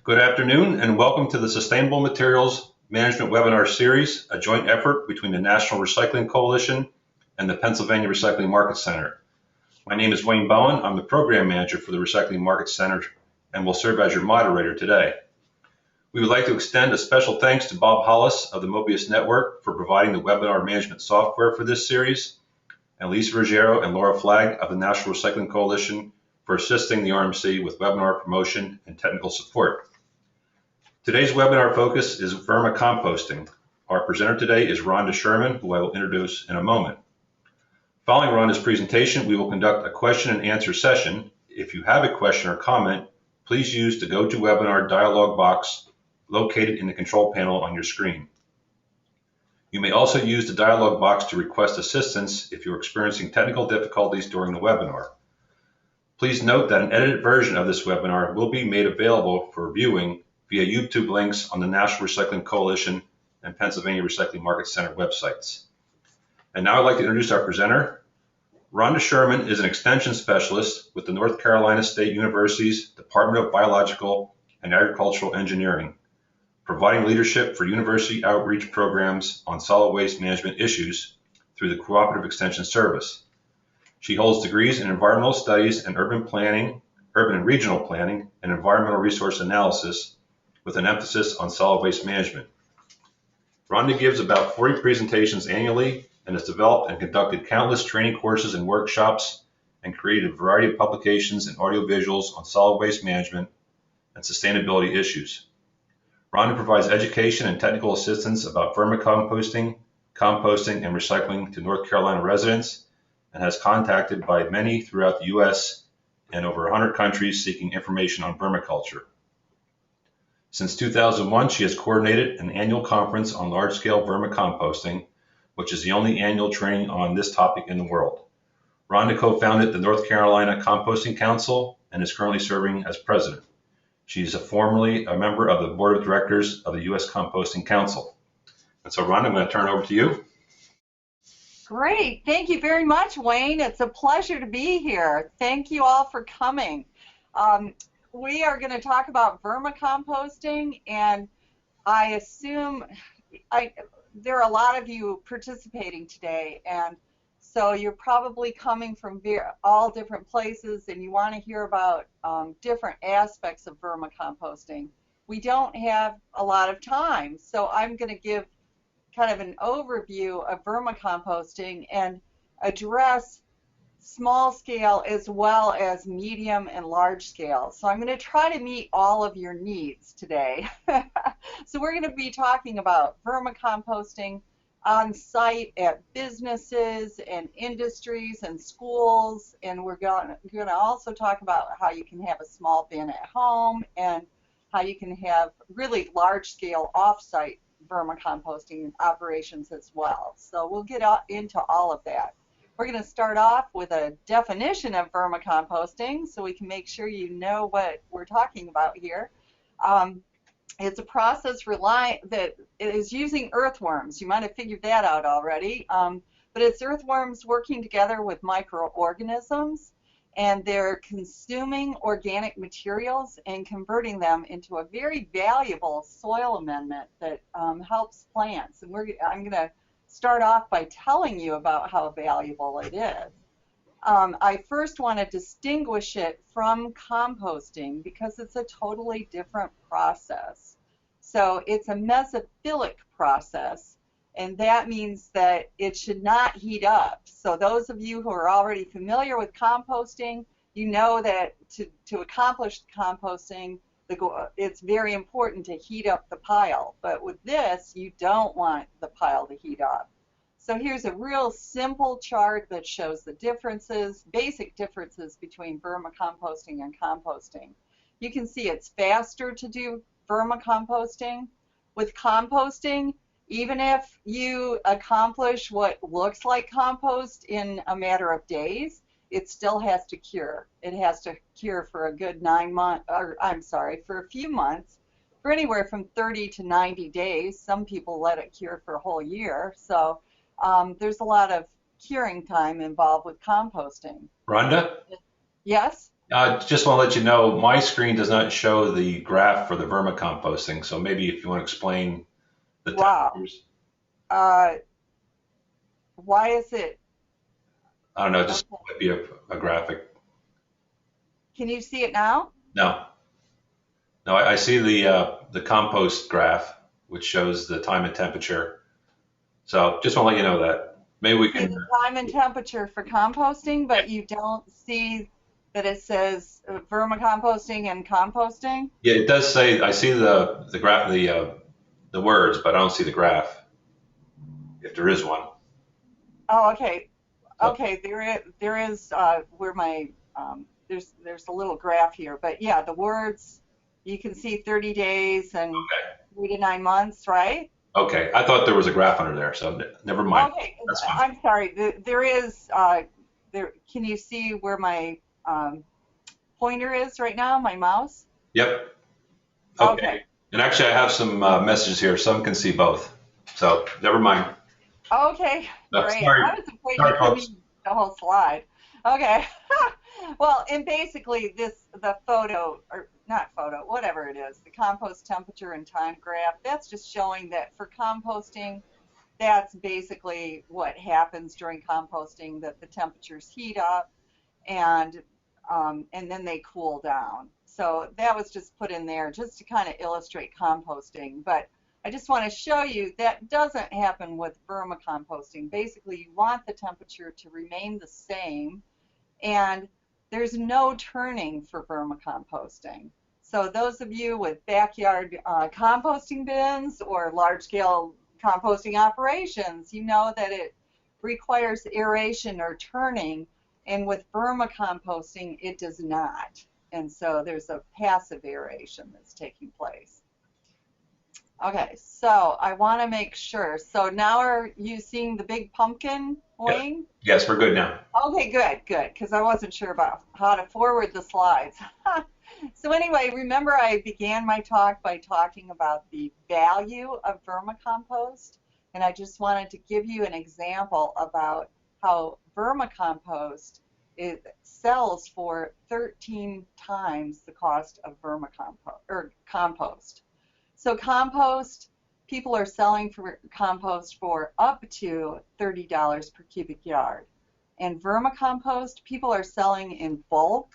Good afternoon and welcome to the Sustainable Materials Management Webinar Series, a joint effort between the National Recycling Coalition and the Pennsylvania Recycling Market Center. My name is Wayne Bowen. I'm the Program Manager for the Recycling Market Center and will serve as your moderator today. We would like to extend a special thanks to Bob Hollis of the Mobius Network for providing the webinar management software for this series, and Lisa Ruggiero and Laura Flagg of the National Recycling Coalition for assisting the RMC with webinar promotion and technical support. Today's webinar focus is vermicomposting. Our presenter today is Rhonda Sherman, who I will introduce in a moment. Following Rhonda's presentation, we will conduct a question and answer session. If you have a question or comment, please use the GoToWebinar dialog box located in the control panel on your screen. You may also use the dialog box to request assistance if you're experiencing technical difficulties during the webinar. Please note that an edited version of this webinar will be made available for viewing via YouTube links on the National Recycling Coalition and Pennsylvania Recycling Market Center websites. And now I'd like to introduce our presenter. Rhonda Sherman is an extension specialist with the North Carolina State University's Department of Biological and Agricultural Engineering, providing leadership for university outreach programs on solid waste management issues through the Cooperative Extension Service. She holds degrees in environmental studies and urban and regional planning, and environmental resource analysis with an emphasis on solid waste management. Rhonda gives about 40 presentations annually and has developed and conducted countless training courses and workshops and created a variety of publications and audiovisuals on solid waste management and sustainability issues. Rhonda provides education and technical assistance about vermicomposting, composting, and recycling to North Carolina residents and has contacted by many throughout the U.S. and over 100 countries seeking information on vermiculture. Since 2001, she has coordinated an annual conference on large-scale vermicomposting, which is the only annual training on this topic in the world. Rhonda co-founded the North Carolina Composting Council and is currently serving as president. She is formerly a member of the board of directors of the U.S. Composting Council. And so, Rhonda, I'm going to turn it over to you. Great. Thank you very much, Wayne. It's a pleasure to be here. Thank you all for coming. We are going to talk about vermicomposting, and I assume there are a lot of you participating today, and so you're probably coming from all different places and you want to hear about different aspects of vermicomposting. We don't have a lot of time, so I'm going to give kind of an overview of vermicomposting and address small scale as well as medium and large scale. So I'm going to try to meet all of your needs today. So we're going to be talking about vermicomposting on site at businesses and industries and schools, and we're going to also talk about how you can have a small bin at home and how you can have really large scale off-site vermicomposting operations as well. So we'll get into all of that. We're going to start off with a definition of vermicomposting so we can make sure you know what we're talking about here. It's a process that is using earthworms. You might have figured that out already. But it's earthworms working together with microorganisms, and they're consuming organic materials and converting them into a very valuable soil amendment that helps plants. And I'm going to start off by telling you about how valuable it is. I first want to distinguish it from composting because it's a totally different process. So it's a mesophilic process, and that means that it should not heat up. So those of you who are already familiar with composting, you know that to accomplish composting, it's very important to heat up the pile. But with this, you don't want the pile to heat up. So here's a real simple chart that shows the differences, basic differences between vermicomposting and composting. You can see it's faster to do vermicomposting. With composting, even if you accomplish what looks like compost in a matter of days, it still has to cure. It has to cure for a good for a few months, for anywhere from 30 to 90 days. Some people let it cure for a whole year. So there's a lot of curing time involved with composting. Rhonda? Yes? Just want to let you know, my screen does not show the graph for the vermicomposting, so maybe if you want to explain the Wow. temperatures. Uh, why is it? I don't know, just Okay. might be a graphic. Can you see it now? No, no, I see the compost graph, which shows the time and temperature. So just want to let you know that. Maybe You we see can. the time and temperature for composting, but you don't see that it says vermicomposting and composting? Yeah, it does say. I see the graph, the words, but I don't see the graph. If there is one. Oh, okay. So Okay, there is where my there's a little graph here, but yeah, the words you can see 30 days and 3 to 9 months, right? okay, I thought there was a graph under there, so never mind. Okay, That's fine. I'm sorry. There is there. Can you see where my pointer is right now? My mouse? Yep. Okay. Okay. And actually, I have some messages here. Some can see both. So never mind. Okay, No, great. sorry, I was afraid you sorry, couldn't folks. even the whole slide. Okay. Well, and basically the photo, or not photo, whatever it is, the compost temperature and time graph, that's just showing that for composting, that's basically what happens during composting, that the temperatures heat up and then they cool down. So that was just put in there just to kind of illustrate composting. But I just want to show you that doesn't happen with vermicomposting. Basically, you want the temperature to remain the same, and there's no turning for vermicomposting. So those of you with backyard composting bins or large-scale composting operations, you know that it requires aeration or turning, and with vermicomposting, it does not. And so there's a passive aeration that's taking place. Okay, so I want to make sure. So now are you seeing the big pumpkin, Yep. Wayne? Yes, we're good now. Okay, good, because I wasn't sure about how to forward the slides. So anyway, remember I began my talk by talking about the value of vermicompost, and I just wanted to give you an example about how vermicompost it sells for 13 times the cost of vermicompost or compost. So compost, people are selling for compost for up to $30 per cubic yard. And vermicompost, people are selling in bulk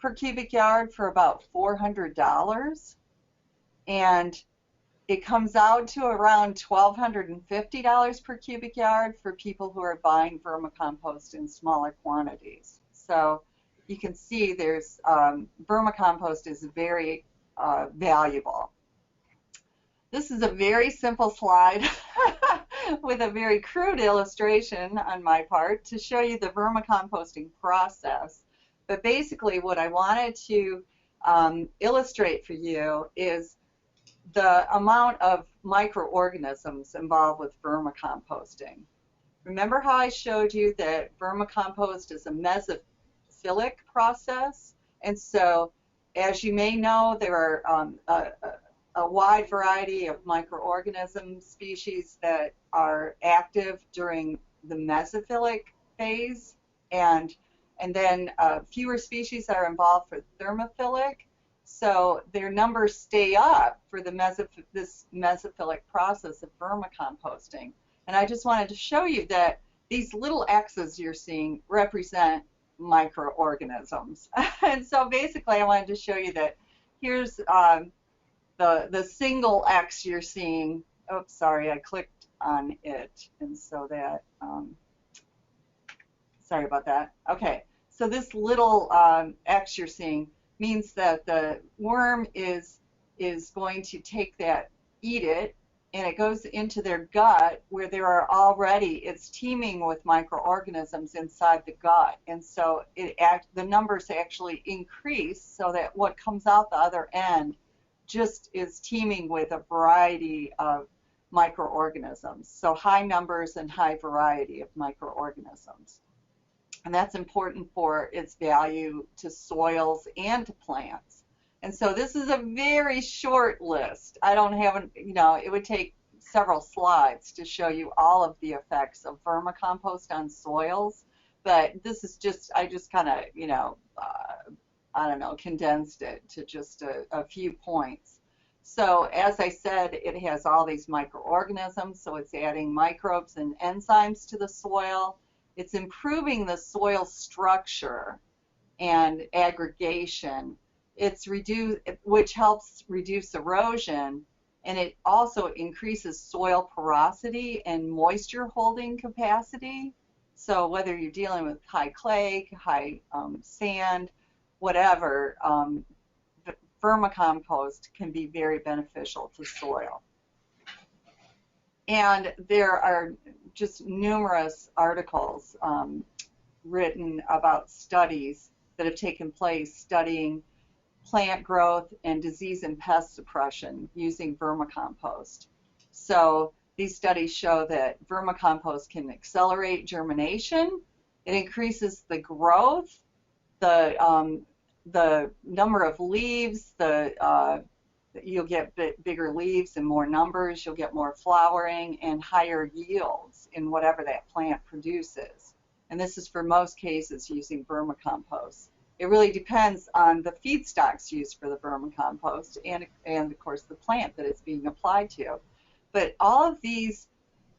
per cubic yard for about $400. And it comes out to around $1,250 per cubic yard for people who are buying vermicompost in smaller quantities. So you can see there's vermicompost is very valuable. This is a very simple slide with a very crude illustration on my part to show you the vermicomposting process. But basically what I wanted to illustrate for you is the amount of microorganisms involved with vermicomposting. Remember how I showed you that vermicompost is a mesophilic process? And so, as you may know, there are a wide variety of microorganism species that are active during the mesophilic phase, and then fewer species are involved for thermophilic. So their numbers stay up for this mesophilic process of vermicomposting. And I just wanted to show you that these little X's you're seeing represent microorganisms. And so basically I wanted to show you that here's the single X you're seeing. Oops, sorry, I clicked on it, and so that, sorry about that. Okay, so this little X you're seeing means that the worm is going to take that, eat it, and it goes into their gut where there are already, it's teeming with microorganisms inside the gut, and so the numbers actually increase so that what comes out the other end just is teeming with a variety of microorganisms. So high numbers and high variety of microorganisms. And that's important for its value to soils and to plants. And so this is a very short list. I don't have, it would take several slides to show you all of the effects of vermicompost on soils. But this is just, I just kind of, I don't know, condensed it to just a few points. So as I said, it has all these microorganisms, so it's adding microbes and enzymes to the soil. It's improving the soil structure and aggregation. Which helps reduce erosion, and it also increases soil porosity and moisture holding capacity. So whether you're dealing with high clay, high sand, whatever, vermicompost can be very beneficial to soil. And there are just numerous articles written about studies that have taken place studying plant growth and disease and pest suppression using vermicompost. So these studies show that vermicompost can accelerate germination, it increases the growth, the number of leaves, you'll get bigger leaves and more numbers, you'll get more flowering and higher yields in whatever that plant produces. And this is for most cases using vermicompost. It really depends on the feedstocks used for the vermicompost and of course the plant that it's being applied to. But all of these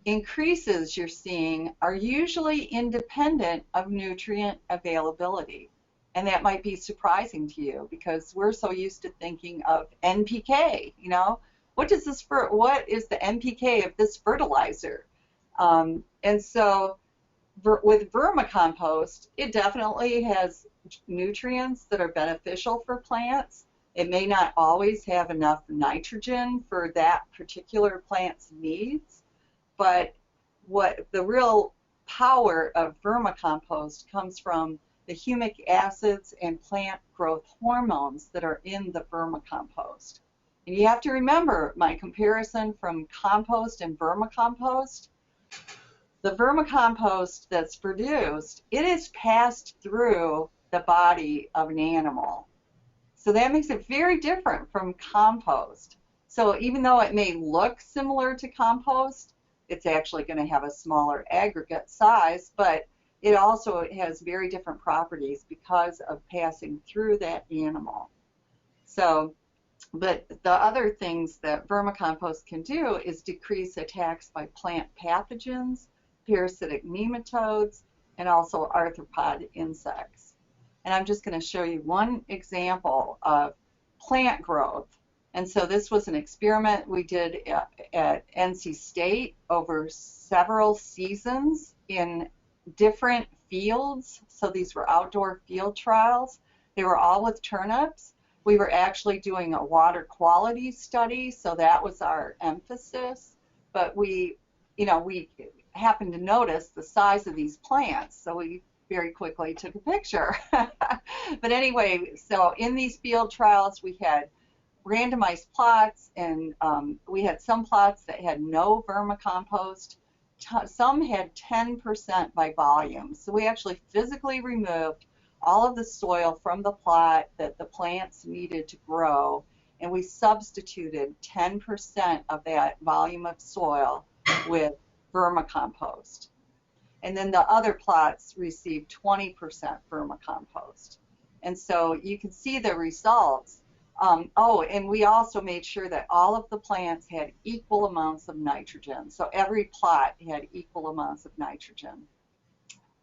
increases you're seeing are usually independent of nutrient availability. And that might be surprising to you because we're so used to thinking of NPK, you know, what is the NPK of this fertilizer? And so with vermicompost, it definitely has nutrients that are beneficial for plants. It may not always have enough nitrogen for that particular plant's needs, but what the real power of vermicompost comes from the humic acids and plant growth hormones that are in the vermicompost. And you have to remember my comparison from compost and vermicompost. The vermicompost that's produced, it is passed through the body of an animal. So that makes it very different from compost. So even though it may look similar to compost, it's actually going to have a smaller aggregate size, but it also has very different properties because of passing through that animal. So, but the other things that vermicompost can do is decrease attacks by plant pathogens, parasitic nematodes, and also arthropod insects. And I'm just going to show you one example of plant growth. And so this was an experiment we did at NC State over several seasons in different fields. So these were outdoor field trials. They were all with turnips. We were actually doing a water quality study, so that was our emphasis. But we happened to notice the size of these plants, so we very quickly took a picture. But anyway, so in these field trials, we had randomized plots, and we had some plots that had no vermicompost. Some had 10% by volume. So we actually physically removed all of the soil from the plot that the plants needed to grow, and we substituted 10% of that volume of soil with vermicompost. And then the other plots received 20% vermicompost. And so you can see the results. And we also made sure that all of the plants had equal amounts of nitrogen. So every plot had equal amounts of nitrogen.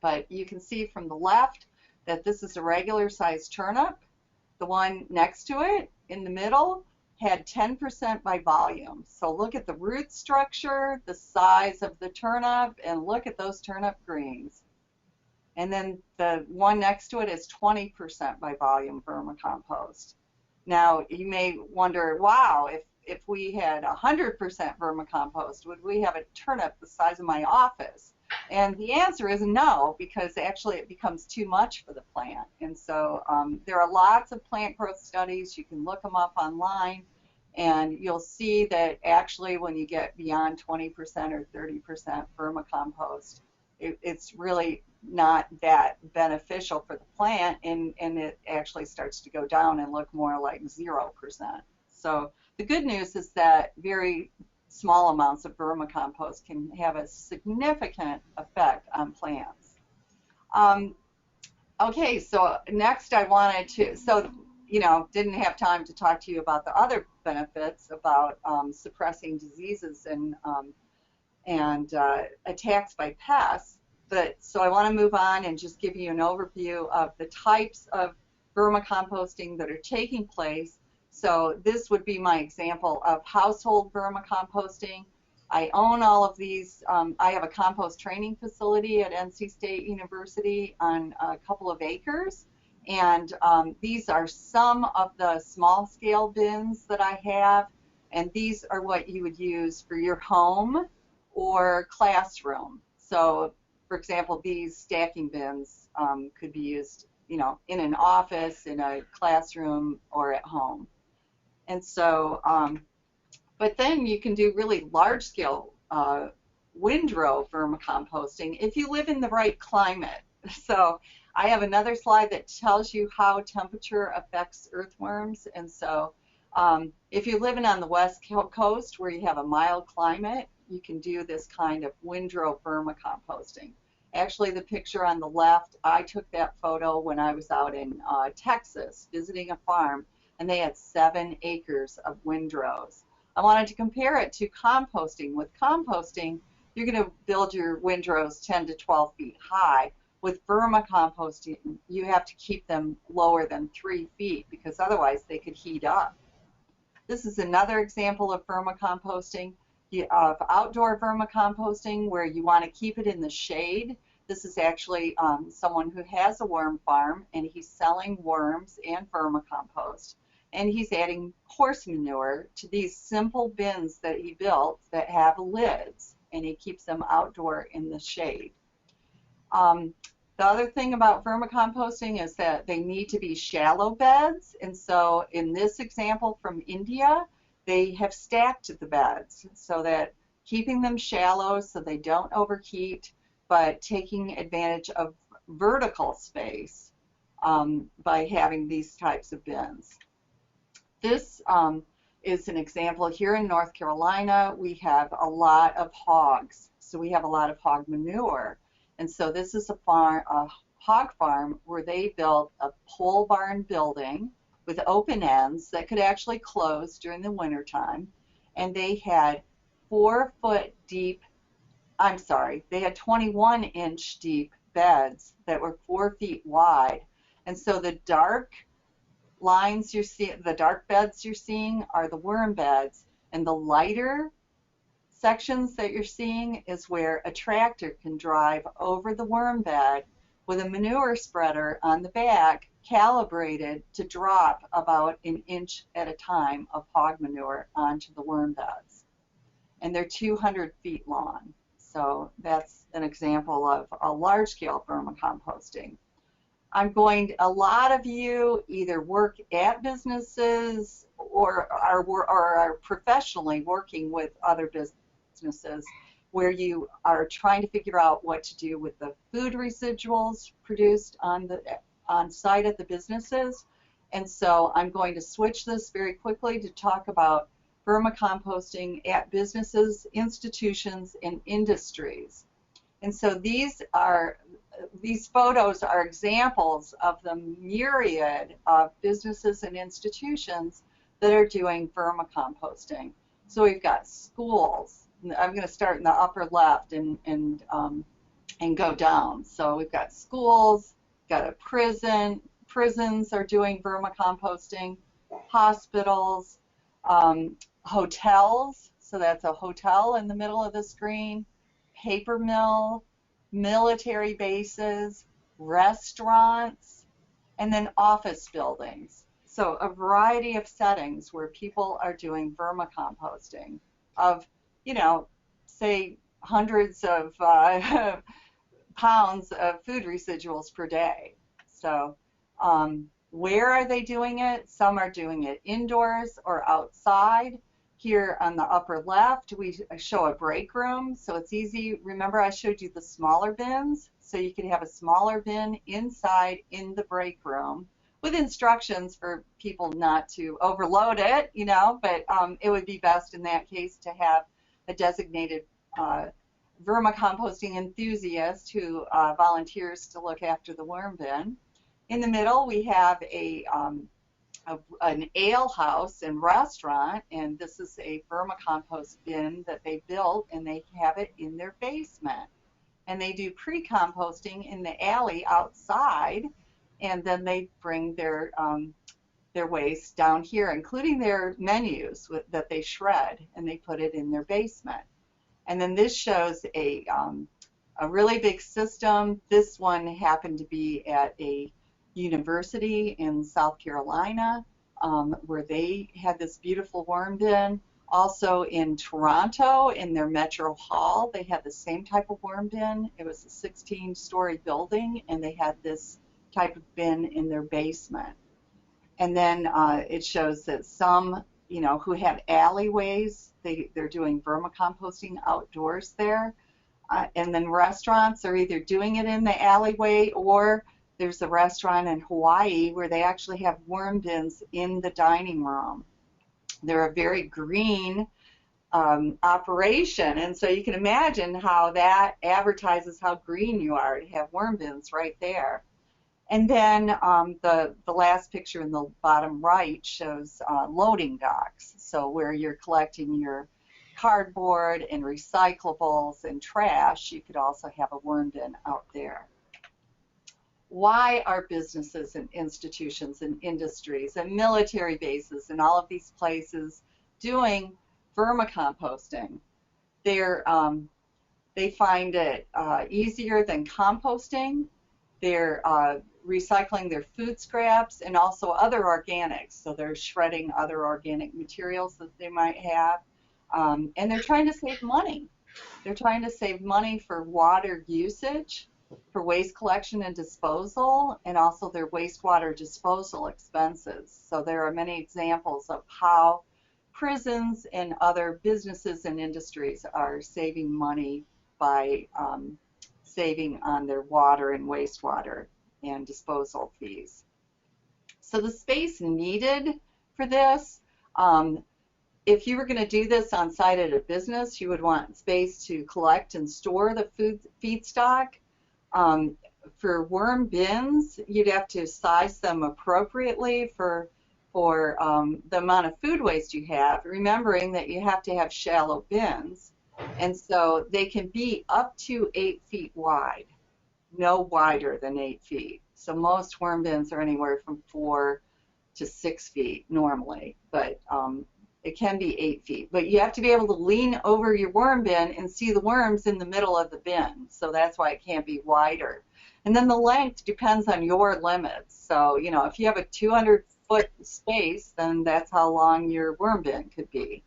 But you can see from the left that this is a regular sized turnip. The one next to it in the middle had 10% by volume. So look at the root structure, the size of the turnip, and look at those turnip greens. And then the one next to it is 20% by volume vermicompost. Now, you may wonder, wow, if we had 100% vermicompost, would we have a turnip the size of my office? And the answer is no, because actually it becomes too much for the plant. And so there are lots of plant growth studies. You can look them up online, and you'll see that actually when you get beyond 20% or 30% vermicompost, it's really not that beneficial for the plant, and it actually starts to go down and look more like 0%. So the good news is that very small amounts of vermicompost can have a significant effect on plants. Okay, so next I wanted to, didn't have time to talk to you about the other benefits about suppressing diseases and attacks by pests. But so I want to move on and just give you an overview of the types of vermicomposting that are taking place. So this would be my example of household vermicomposting. I own all of these. I have a compost training facility at NC State University on a couple of acres. And these are some of the small scale bins that I have. And these are what you would use for your home or classroom. So, for example, these stacking bins could be used, in an office, in a classroom, or at home. And so, but then you can do really large-scale windrow vermicomposting if you live in the right climate. So I have another slide that tells you how temperature affects earthworms. And so if you're living on the west coast where you have a mild climate, you can do this kind of windrow vermicomposting. Actually, the picture on the left, I took that photo when I was out in Texas visiting a farm, and they had 7 acres of windrows. I wanted to compare it to composting. With composting, you're going to build your windrows 10 to 12 feet high. With vermicomposting, you have to keep them lower than 3 feet because otherwise they could heat up. This is another example of vermicomposting, of outdoor vermicomposting where you want to keep it in the shade. This is actually someone who has a worm farm, and he's selling worms and vermicompost. And he's adding horse manure to these simple bins that he built that have lids, and he keeps them outdoor in the shade. The other thing about vermicomposting is that they need to be shallow beds, and so in this example from India, they have stacked the beds so that keeping them shallow so they don't overheat, but taking advantage of vertical space by having these types of bins. This is an example here in North Carolina. We have a lot of hogs, so we have a lot of hog manure. And so this is a hog farm where they built a pole barn building with open ends that could actually close during the wintertime. And they had 4-foot deep, they had 21-inch deep beds that were 4 feet wide. And so the dark lines you see, the dark beds you're seeing are the worm beds, and the lighter sections that you're seeing is where a tractor can drive over the worm bed with a manure spreader on the back calibrated to drop about 1 inch at a time of hog manure onto the worm beds. And they're 200 feet long. So that's an example of a large-scale vermicomposting. A lot of you either work at businesses or are professionally working with other businesses where you are trying to figure out what to do with the food residuals produced on site at the businesses. And so I'm going to switch this very quickly to talk about vermicomposting at businesses, institutions, and industries. And so these photos are examples of the myriad of businesses and institutions that are doing vermicomposting. So we've got schools. I'm going to start in the upper left and go down. So we've got schools, got a prison. Prisons are doing vermicomposting. Hospitals, hotels. So that's a hotel in the middle of the screen. Paper mill, military bases, restaurants, and then office buildings. So a variety of settings where people are doing vermicomposting of, say hundreds of pounds of food residuals per day. So where are they doing it? Some are doing it indoors or outside. Here on the upper left, we show a break room, so it's easy. Remember I showed you the smaller bins? So you can have a smaller bin inside in the break room with instructions for people not to overload it, but it would be best in that case to have a designated vermicomposting enthusiast who volunteers to look after the worm bin. In the middle, we have an ale house and restaurant, and this is a vermicompost bin that they built, and they have it in their basement. And they do pre-composting in the alley outside, and then they bring their waste down here, including their menus that they shred, and they put it in their basement. And then this shows a really big system. This one happened to be at a university in South Carolina, where they had this beautiful worm bin. Also in Toronto, in their Metro Hall, they had the same type of worm bin. It was a 16-story building, and they had this type of bin in their basement. And then it shows that some, who have alleyways, they're doing vermicomposting outdoors there. And then restaurants are either doing it in the alleyway, or there's a restaurant in Hawaii where they actually have worm bins in the dining room. They're a very green operation, and so you can imagine how that advertises how green you are to have worm bins right there. And then the last picture in the bottom right shows loading docks, so where you're collecting your cardboard and recyclables and trash, you could also have a worm bin out there. Why are businesses and institutions and industries and military bases and all of these places doing vermicomposting? They find it easier than composting. They're recycling their food scraps and also other organics. So they're shredding other organic materials that they might have. And they're trying to save money. They're trying to save money for water usage, for waste collection and disposal, and also their wastewater disposal expenses. So there are many examples of how prisons and other businesses and industries are saving money by saving on their water and wastewater and disposal fees. So the space needed for this, if you were going to do this on site at a business, you would want space to collect and store the feedstock. For worm bins, you'd have to size them appropriately for the amount of food waste you have, remembering that you have to have shallow bins. And so they can be up to 8 feet wide, no wider than 8 feet. So most worm bins are anywhere from 4 to 6 feet normally, but it can be 8 feet. But you have to be able to lean over your worm bin and see the worms in the middle of the bin. So that's why it can't be wider. And then the length depends on your limits. So, if you have a 200-foot space, then that's how long your worm bin could be.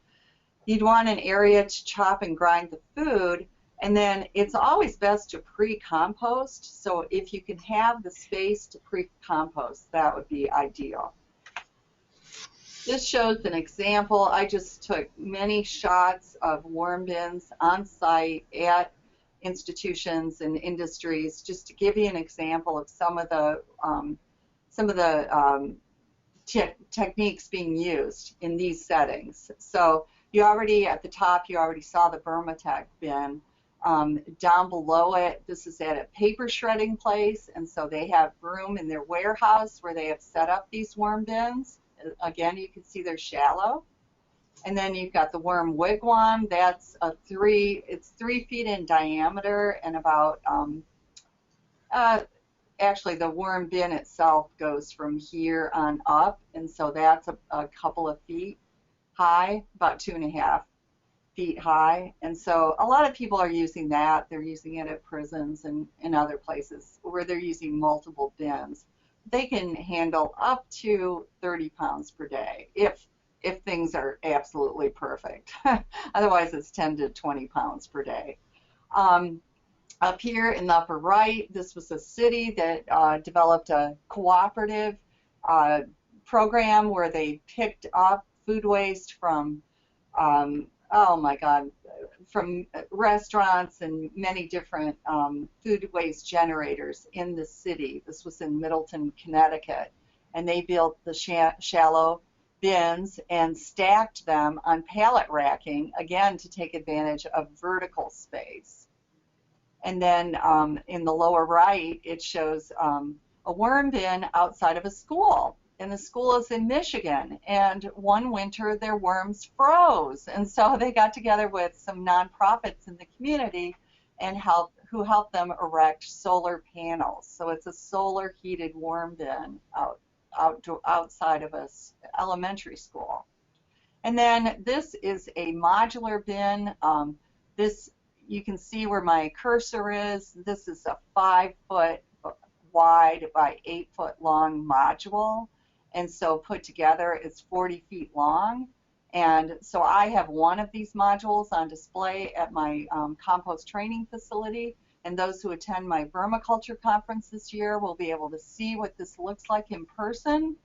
You'd want an area to chop and grind the food, and then it's always best to pre-compost. So if you can have the space to pre-compost, that would be ideal. This shows an example. I just took many shots of worm bins on site at institutions and industries just to give you an example of some of the techniques being used in these settings. So you already, at the top, you already saw the Vermatech bin. Down below it, this is at a paper shredding place, and so they have room in their warehouse where they have set up these worm bins. Again, you can see they're shallow. And then you've got the worm wigwam. That's it's 3 feet in diameter, and about, actually the worm bin itself goes from here on up, and so that's a couple of feet high, about 2.5 feet high. And so a lot of people are using that. They're using it at prisons and in other places where they're using multiple bins. They can handle up to 30 pounds per day if things are absolutely perfect. Otherwise, it's 10 to 20 pounds per day. Up here in the upper right, this was a city that developed a cooperative program where they picked up food waste from, from restaurants and many different food waste generators in the city. This was in Middleton, Connecticut. And they built the shallow bins and stacked them on pallet racking, again, to take advantage of vertical space. And then in the lower right, it shows a worm bin outside of a school. And the school is in Michigan. And one winter, their worms froze. And so they got together with some nonprofits in the community and who helped them erect solar panels. So it's a solar heated worm bin outside of a elementary school. And then this is a modular bin. This, you can see where my cursor is. This is a 5-foot wide by 8-foot long module. And so put together, it's 40 feet long. And so I have one of these modules on display at my compost training facility. And those who attend my Vermicompost conference this year will be able to see what this looks like in person.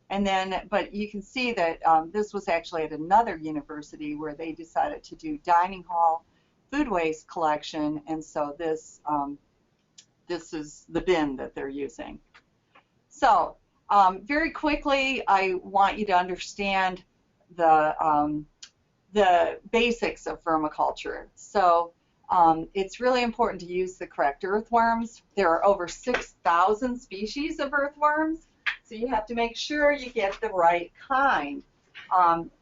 And then, but you can see that this was actually at another university where they decided to do dining hall food waste collection. And so this is the bin that they're using. So very quickly, I want you to understand the basics of vermiculture. So it's really important to use the correct earthworms. There are over 6,000 species of earthworms, so you have to make sure you get the right kind.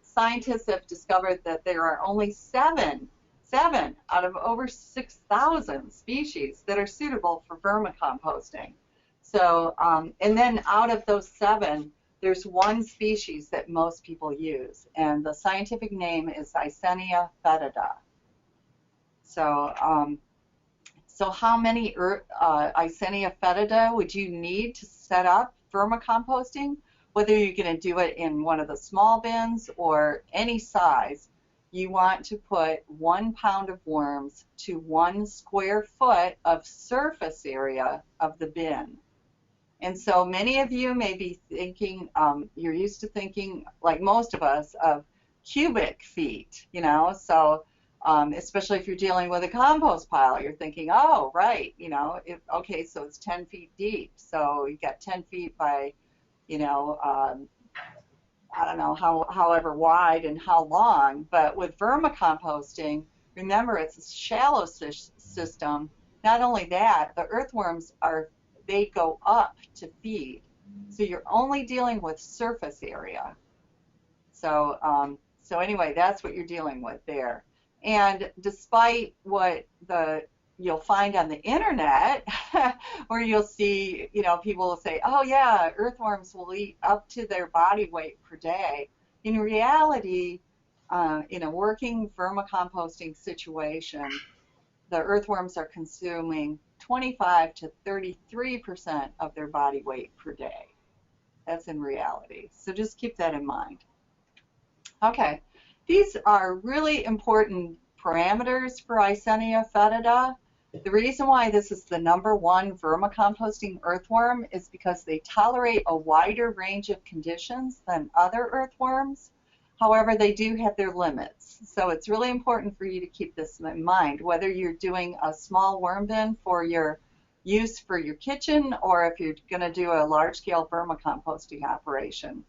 Scientists have discovered that there are only seven out of over 6,000 species that are suitable for vermicomposting. So, and then out of those 7, there's one species that most people use, and the scientific name is Eisenia foetida. So, so how many Eisenia foetida would you need to set up vermicomposting? Whether you're going to do it in one of the small bins or any size, you want to put 1 pound of worms to 1 square foot of surface area of the bin. And so many of you may be thinking, you're used to thinking, like most of us, of cubic feet, you know, so especially if you're dealing with a compost pile, you're thinking, oh, right, you know, okay, so it's 10 feet deep, so you got 10 feet by, you know, I don't know, however wide and how long, but with vermicomposting, remember, it's a shallow system. Not only that, the earthworms they go up to feed. So you're only dealing with surface area. So, so anyway, that's what you're dealing with there. And despite what you'll find on the internet, where you'll see, you know, people will say, oh yeah, earthworms will eat up to their body weight per day. In reality, in a working vermicomposting situation, the earthworms are consuming 25 to 33% of their body weight per day. That's in reality. So just keep that in mind. Okay, these are really important parameters for Eisenia foetida. The reason why this is the #1 vermicomposting earthworm is because they tolerate a wider range of conditions than other earthworms. However, they do have their limits. So it's really important for you to keep this in mind, whether you're doing a small worm bin for your use for your kitchen or if you're going to do a large-scale vermicomposting operation.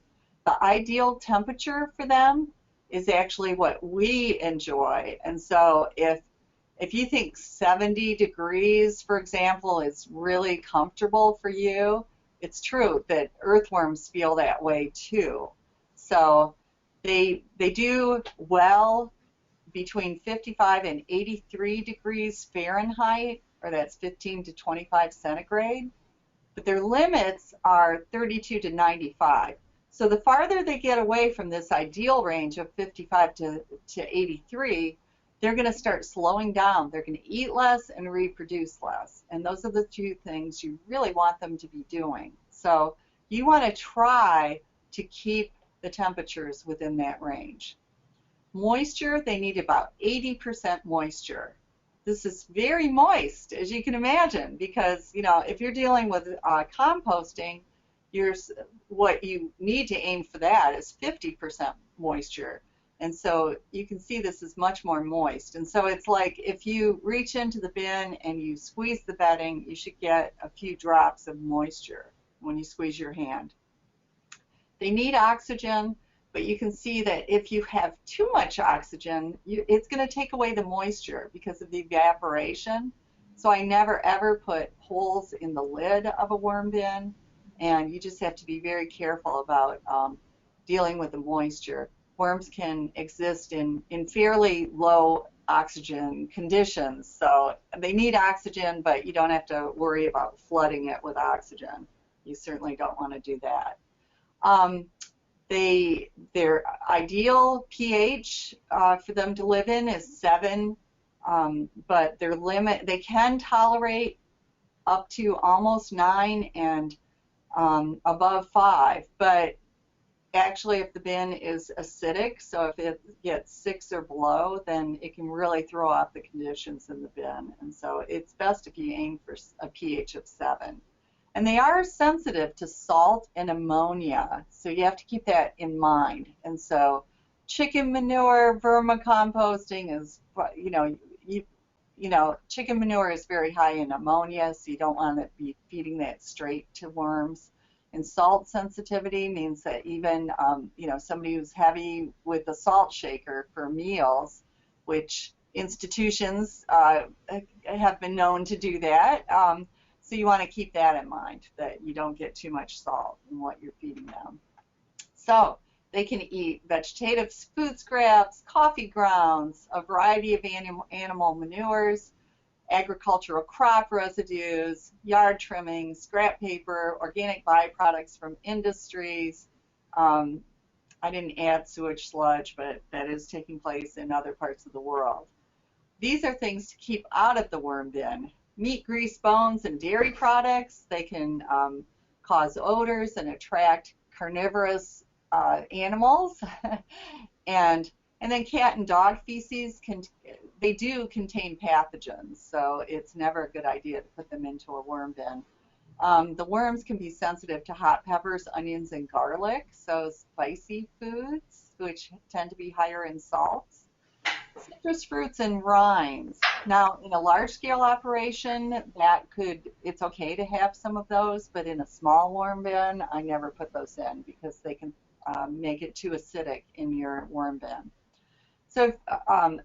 The ideal temperature for them is actually what we enjoy. And so if you think 70 degrees, for example, is really comfortable for you, it's true that earthworms feel that way too. So they do well between 55 and 83 degrees Fahrenheit, or that's 15 to 25 centigrade, but their limits are 32 to 95. So the farther they get away from this ideal range of 55 to 83, they're going to start slowing down. They're going to eat less and reproduce less. And those are the 2 things you really want them to be doing. So you want to try to keep the temperatures within that range. Moisture, they need about 80% moisture. This is very moist, as you can imagine, because, you know, if you're dealing with composting, what you need to aim for that is 50% moisture. And so you can see this is much more moist. And so it's like if you reach into the bin and you squeeze the bedding, you should get a few drops of moisture when you squeeze your hand. They need oxygen, but you can see that if you have too much oxygen, it's going to take away the moisture because of the evaporation. So I never ever put holes in the lid of a worm bin. and you just have to be very careful about dealing with the moisture. Worms can exist in fairly low oxygen conditions, so they need oxygen, but you don't have to worry about flooding it with oxygen. You certainly don't want to do that. Their ideal pH for them to live in is 7, but their limit, they can tolerate up to almost 9 and above 5, but actually if the bin is acidic, so if it gets 6 or below, then it can really throw off the conditions in the bin, and so it's best if you aim for a pH of 7. And they are sensitive to salt and ammonia, so you have to keep that in mind. And so chicken manure, vermicomposting is, chicken manure is very high in ammonia, so you don't want to be feeding that straight to worms. And salt sensitivity means that even, somebody who's heavy with a salt shaker for meals, which institutions have been known to do that, so you want to keep that in mind, that you don't get too much salt in what you're feeding them. So they can eat vegetative food scraps, coffee grounds, a variety of animal manures, agricultural crop residues, yard trimmings, scrap paper, organic byproducts from industries. I didn't add sewage sludge, but that is taking place in other parts of the world. These are things to keep out of the worm bin. Meat, grease, bones, and dairy products. They can cause odors and attract carnivorous animals. and then cat and dog feces, they do contain pathogens, so it's never a good idea to put them into a worm bin. The worms can be sensitive to hot peppers, onions, and garlic, so spicy foods, which tend to be higher in salts. Citrus fruits and rinds. Now, in a large-scale operation, it's okay to have some of those, but in a small worm bin, I never put those in because they can make it too acidic in your worm bin. So,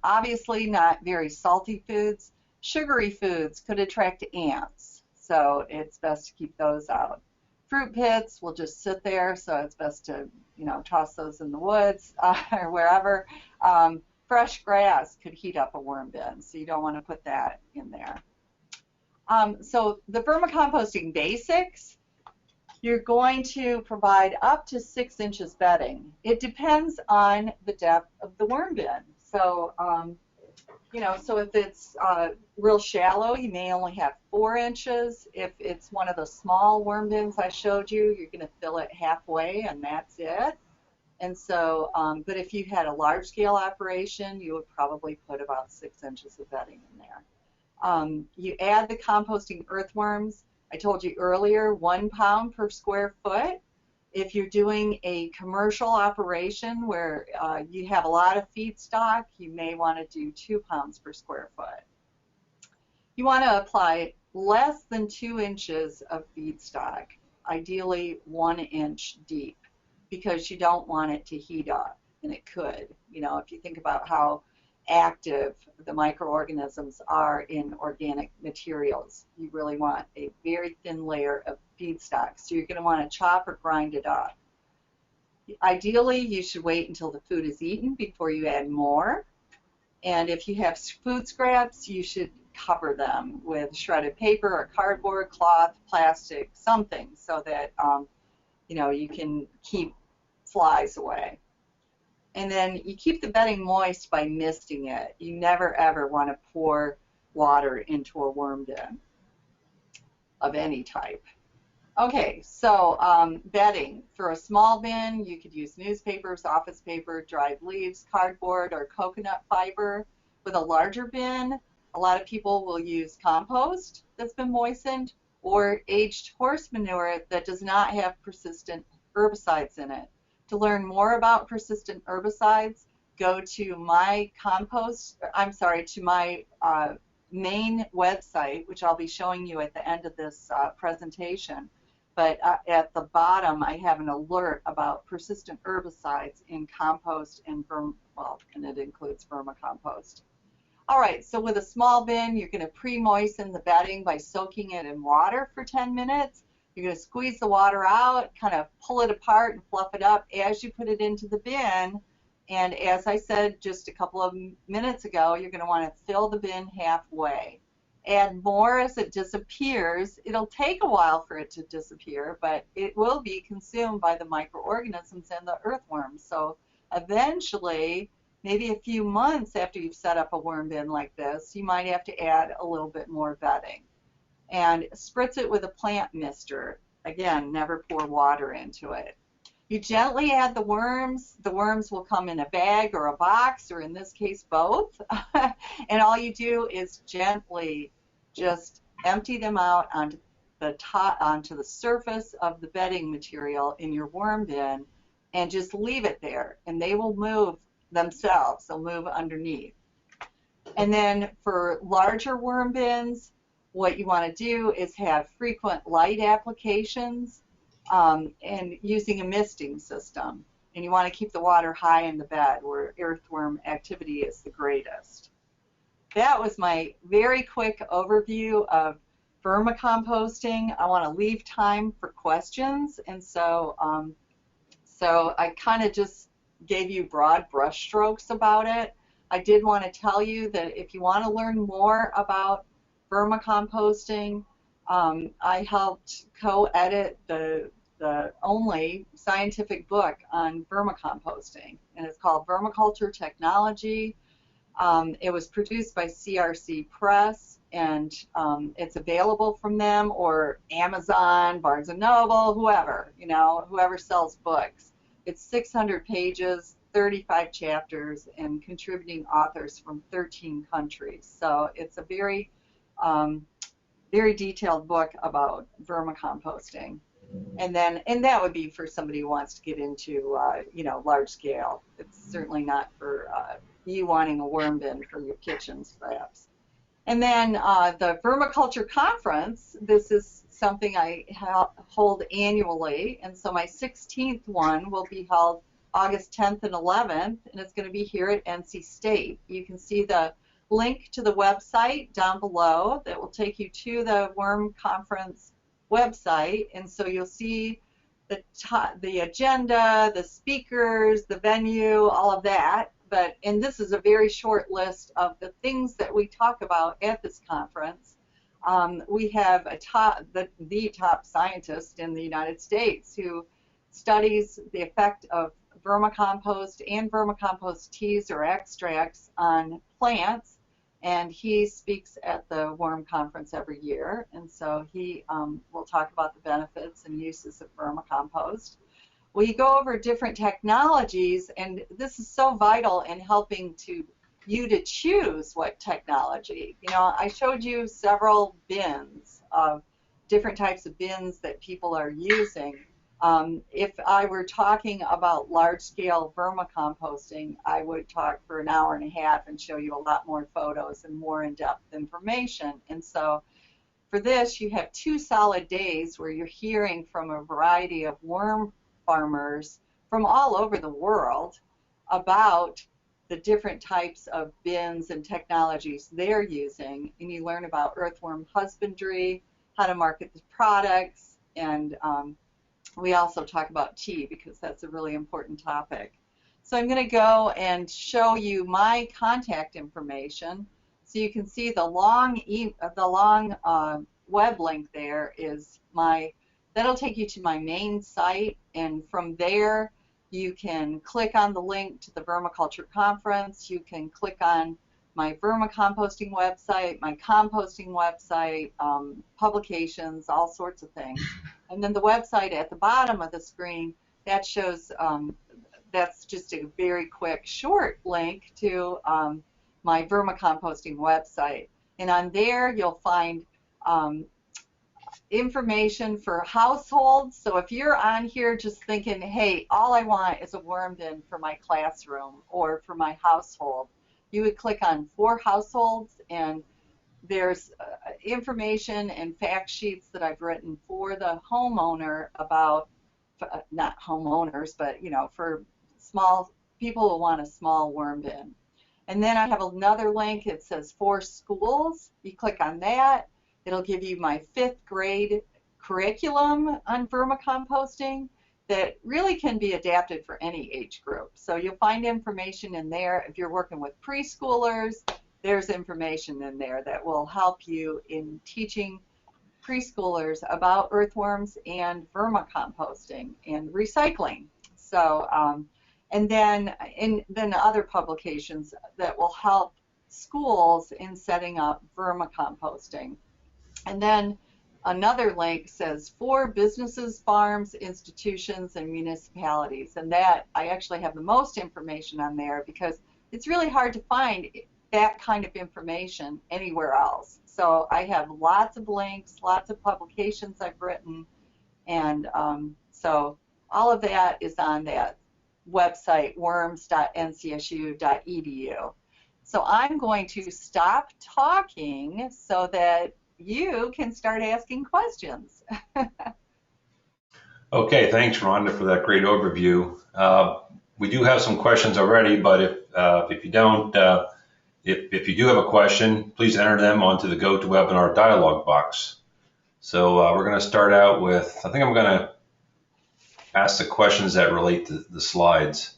obviously not very salty foods. Sugary foods could attract ants, so it's best to keep those out. Fruit pits will just sit there, so it's best to, toss those in the woods or wherever. Fresh grass could heat up a worm bin, so you don't want to put that in there. So the vermicomposting basics, you're going to provide up to 6 inches bedding. It depends on the depth of the worm bin. So, so if it's real shallow, you may only have 4 inches. If it's one of the small worm bins I showed you, you're going to fill it halfway, and that's it. And so, but if you had a large-scale operation, you would probably put about 6 inches of bedding in there. You add the composting earthworms. I told you earlier, 1 pound per square foot. If you're doing a commercial operation where you have a lot of feedstock, you may want to do 2 pounds per square foot. You want to apply less than 2 inches of feedstock, ideally 1 inch deep, because you don't want it to heat up, and it could. If you think about how active the microorganisms are in organic materials, you really want a very thin layer of feedstock, so you're going to want to chop or grind it up. Ideally, you should wait until the food is eaten before you add more, and if you have food scraps, you should cover them with shredded paper or cardboard, cloth, plastic, something, so that you can keep flies away. And then you keep the bedding moist by misting it. You never ever want to pour water into a worm bin of any type. Okay, so bedding. For a small bin, you could use newspapers, office paper, dried leaves, cardboard, or coconut fiber. With a larger bin, a lot of people will use compost that's been moistened, or aged horse manure that does not have persistent herbicides in it. To learn more about persistent herbicides, go to my main website, which I'll be showing you at the end of this presentation. But at the bottom, I have an alert about persistent herbicides in compost and it includes vermicompost. All right, so with a small bin, you're going to pre-moisten the bedding by soaking it in water for 10 minutes. You're going to squeeze the water out, kind of pull it apart and fluff it up as you put it into the bin. And as I said just a couple of minutes ago, you're going to want to fill the bin halfway. Add more as it disappears. It'll take a while for it to disappear, but it will be consumed by the microorganisms and the earthworms. So eventually, maybe a few months after you've set up a worm bin like this, you might have to add a little bit more bedding. And spritz it with a plant mister. Again, never pour water into it. You gently add the worms. The worms will come in a bag or a box, or in this case, both. And all you do is gently just empty them out onto the surface of the bedding material in your worm bin, and just leave it there, and they will move themselves. They'll move underneath. And then for larger worm bins, what you want to do is have frequent light applications and using a misting system. And you want to keep the water high in the bed where earthworm activity is the greatest. That was my very quick overview of vermicomposting. I want to leave time for questions, and so I kind of just gave you broad brushstrokes about it. I did want to tell you that if you want to learn more about vermicomposting, I helped co-edit the only scientific book on vermicomposting, and it's called Permaculture Technology. It was produced by CRC Press, and it's available from them or Amazon, Barnes & Noble, whoever, whoever sells books. It's 600 pages, 35 chapters, and contributing authors from 13 countries. So it's a very, very detailed book about vermicomposting. And that would be for somebody who wants to get into, large scale. It's certainly not for you wanting a worm bin for your kitchens, perhaps. And then the Vermiculture Conference, this is something I hold annually, and so my 16th one will be held August 10th and 11th, and it's going to be here at NC State. You can see the link to the website down below that will take you to the Worm Conference website, and so you'll see the agenda, the speakers, the venue, all of that. And this is a very short list of the things that we talk about at this conference. We have the top scientist in the United States who studies the effect of vermicompost and vermicompost teas or extracts on plants, and he speaks at the Worm Conference every year, and so he will talk about the benefits and uses of vermicompost. We go over different technologies, and this is so vital in helping you to choose what technology. I showed you several bins of different types of bins that people are using. If I were talking about large-scale vermicomposting, I would talk for an hour and a half and show you a lot more photos and more in-depth information. And so for this, you have 2 solid days where you're hearing from a variety of worm farmers from all over the world about the different types of bins and technologies they're using, and you learn about earthworm husbandry, how to market the products, and we also talk about tea because that's a really important topic. So I'm going to go and show you my contact information so you can see the long web link there is that'll take you to my main site, and from there you can click on the link to the Vermiculture Conference. You can click on my vermicomposting website, my composting website, publications, all sorts of things. And then the website at the bottom of the screen, that shows, that's just a very quick, short link to my vermicomposting website. And on there you'll find information for households. So if you're on here just thinking, hey, all I want is a worm bin for my classroom or for my household, you would click on for households, and there's information and fact sheets that I've written for the homeowner about, not homeowners, but for small people who want a small worm bin. And then I have another link. It says for schools. You click on that. It'll give you my 5th grade curriculum on vermicomposting that really can be adapted for any age group. So you'll find information in there. If you're working with preschoolers, there's information in there that will help you in teaching preschoolers about earthworms and vermicomposting and recycling. So, and then other publications that will help schools in setting up vermicomposting. And then another link says for businesses, farms, institutions, and municipalities. And that I actually have the most information on there because it's really hard to find that kind of information anywhere else. So I have lots of links, lots of publications I've written, and so all of that is on that website, worms.ncsu.edu. So I'm going to stop talking so that you can start asking questions. Okay, thanks, Rhonda, for that great overview. We do have some questions already, but if you don't, if you do have a question, please enter them onto the GoToWebinar dialog box. So we're going to start out with, I think I'm going to ask the questions that relate to the slides.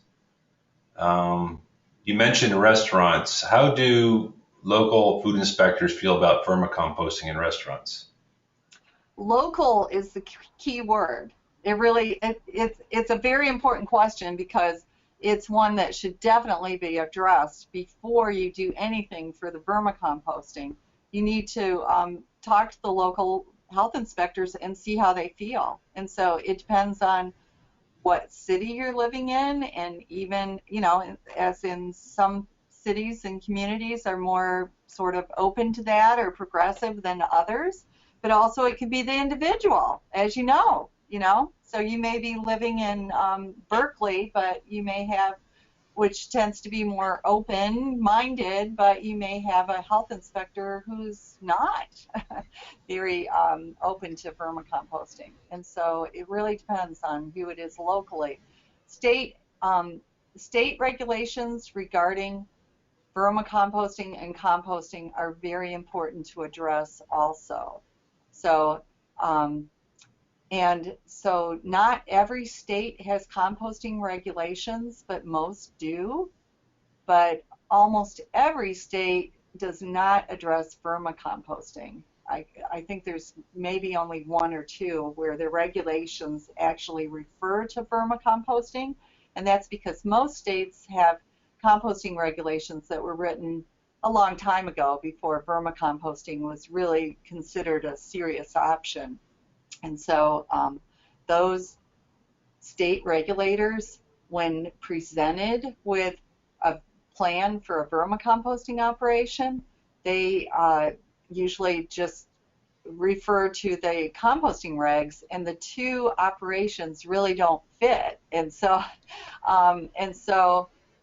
You mentioned restaurants. How do local food inspectors feel about vermicomposting in restaurants? Local is the key word. It's a very important question because it's one that should definitely be addressed before you do anything for the vermicomposting. You need to talk to the local health inspectors and see how they feel. And so it depends on what city you're living in, and even, you know, as in some cities and communities are more sort of open to that or progressive than others, but also it can be the individual, as you know. So you may be living in Berkeley, but you may have, which tends to be more open-minded, but you may have a health inspector who's not very open to vermicomposting. And so it really depends on who it is locally. State regulations regarding vermicomposting and composting are very important to address also. So, and so not every state has composting regulations, but most do. But almost every state does not address vermicomposting. I think there's maybe only one or two where the regulations actually refer to vermicomposting, and that's because most states have composting regulations that were written a long time ago before vermicomposting was really considered a serious option. And so those state regulators, when presented with a plan for a vermicomposting operation, they usually just refer to the composting regs, and the two operations really don't fit. And so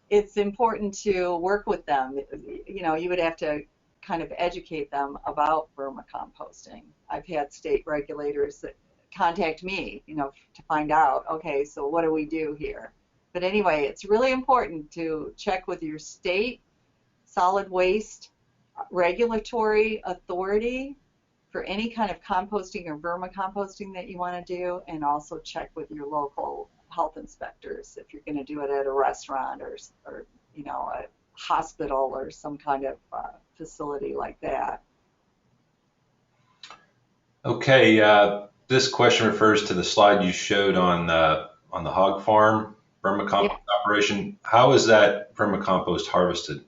it's important to work with them. You know, you would have to kind of educate them about vermicomposting. I've had state regulators that contact me, you know, to find out, okay, so what do we do here? But anyway, it's really important to check with your state solid waste regulatory authority for any kind of composting or vermicomposting that you want to do, and also check with your local health inspectors if you're going to do it at a restaurant or you know, a hospital or some kind of facility like that. Okay, this question refers to the slide you showed on the hog farm vermicompost operation. How is that vermicompost harvested?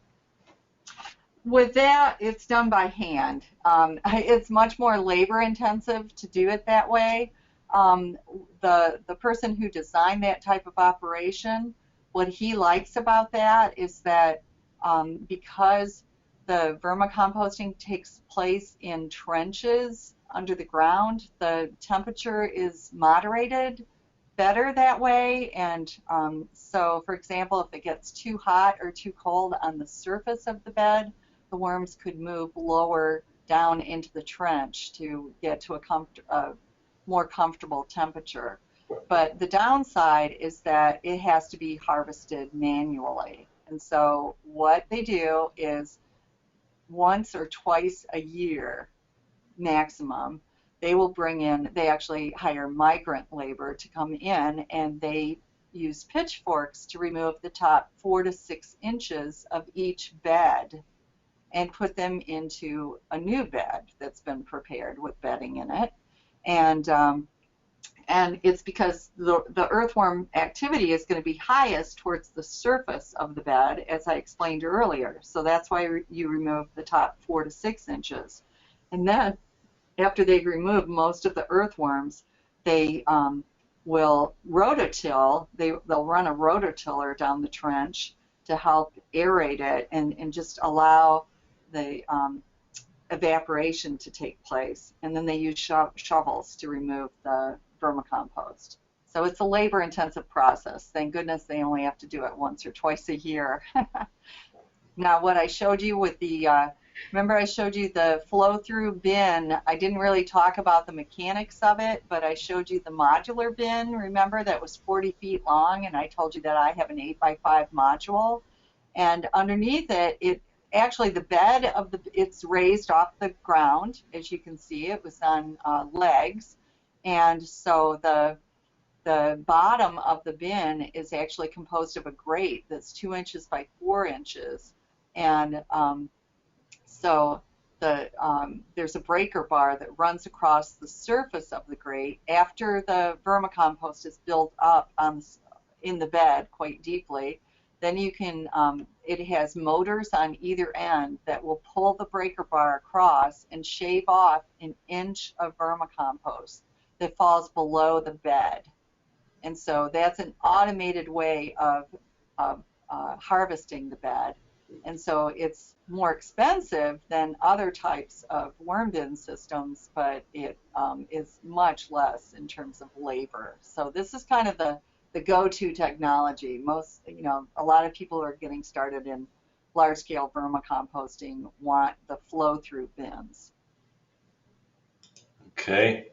With that, it's done by hand. It's much more labor intensive to do it that way. The person who designed that type of operation, what he likes about that is that because the vermicomposting takes place in trenches under the ground, the temperature is moderated better that way. And so, for example, if it gets too hot or too cold on the surface of the bed, the worms could move lower down into the trench to get to a more comfortable temperature. But the downside is that it has to be harvested manually. And so what they do is once or twice a year maximum, they will bring in, they actually hire migrant labor to come in, and they use pitchforks to remove the top 4 to 6 inches of each bed and put them into a new bed that's been prepared with bedding in it. And it's because the earthworm activity is going to be highest towards the surface of the bed, as I explained earlier. So that's why you remove the top 4 to 6 inches. And then after they've removed most of the earthworms, they will rototill. They'll run a rototiller down the trench to help aerate it and just allow the evaporation to take place. And then they use shovels to remove the vermicompost. So it's a labor-intensive process. Thank goodness they only have to do it once or twice a year. Now, what I showed you with the, remember I showed you the flow-through bin. I didn't really talk about the mechanics of it, but I showed you the modular bin. Remember, that was 40 feet long, and I told you that I have an 8x5 module. And underneath it, actually the bed of it's raised off the ground. As you can see, it was on legs. And so the bottom of the bin is actually composed of a grate that's 2 inches by 4 inches. And so there's a breaker bar that runs across the surface of the grate. After the vermicompost is built up in the bed quite deeply, then you can, it has motors on either end that will pull the breaker bar across and shave off an inch of vermicompost that falls below the bed. And so that's an automated way of harvesting the bed. And so it's more expensive than other types of worm bin systems, but it is much less in terms of labor. So this is kind of the go-to technology. Most, a lot of people who are getting started in large-scale vermicomposting want the flow-through bins. Okay.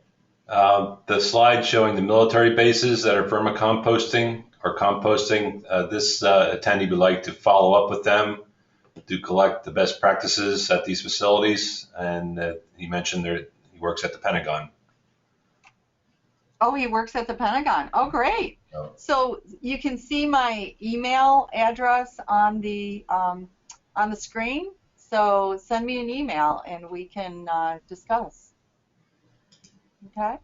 The slide showing the military bases that are vermicomposting or composting, this attendee would like to follow up with them to collect the best practices at these facilities, and he mentioned he works at the Pentagon. Oh, he works at the Pentagon. Oh, great. Oh. So you can see my email address on the screen. So send me an email and we can discuss. Okay.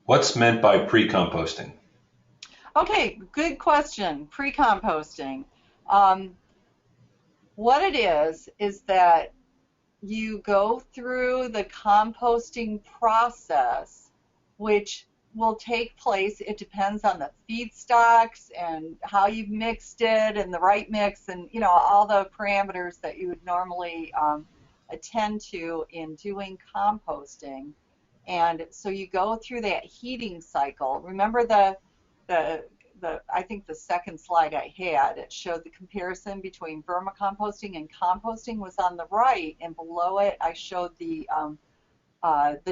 What's meant by pre-composting? Okay, good question. Pre-composting. What it is that you go through the composting process, which will take place. It depends on the feedstocks and how you've mixed it and the right mix and all the parameters that you would normally attend to in doing composting. And so you go through that heating cycle. Remember I think the second slide I had, it showed the comparison between vermicomposting and composting was on the right, and below it I showed the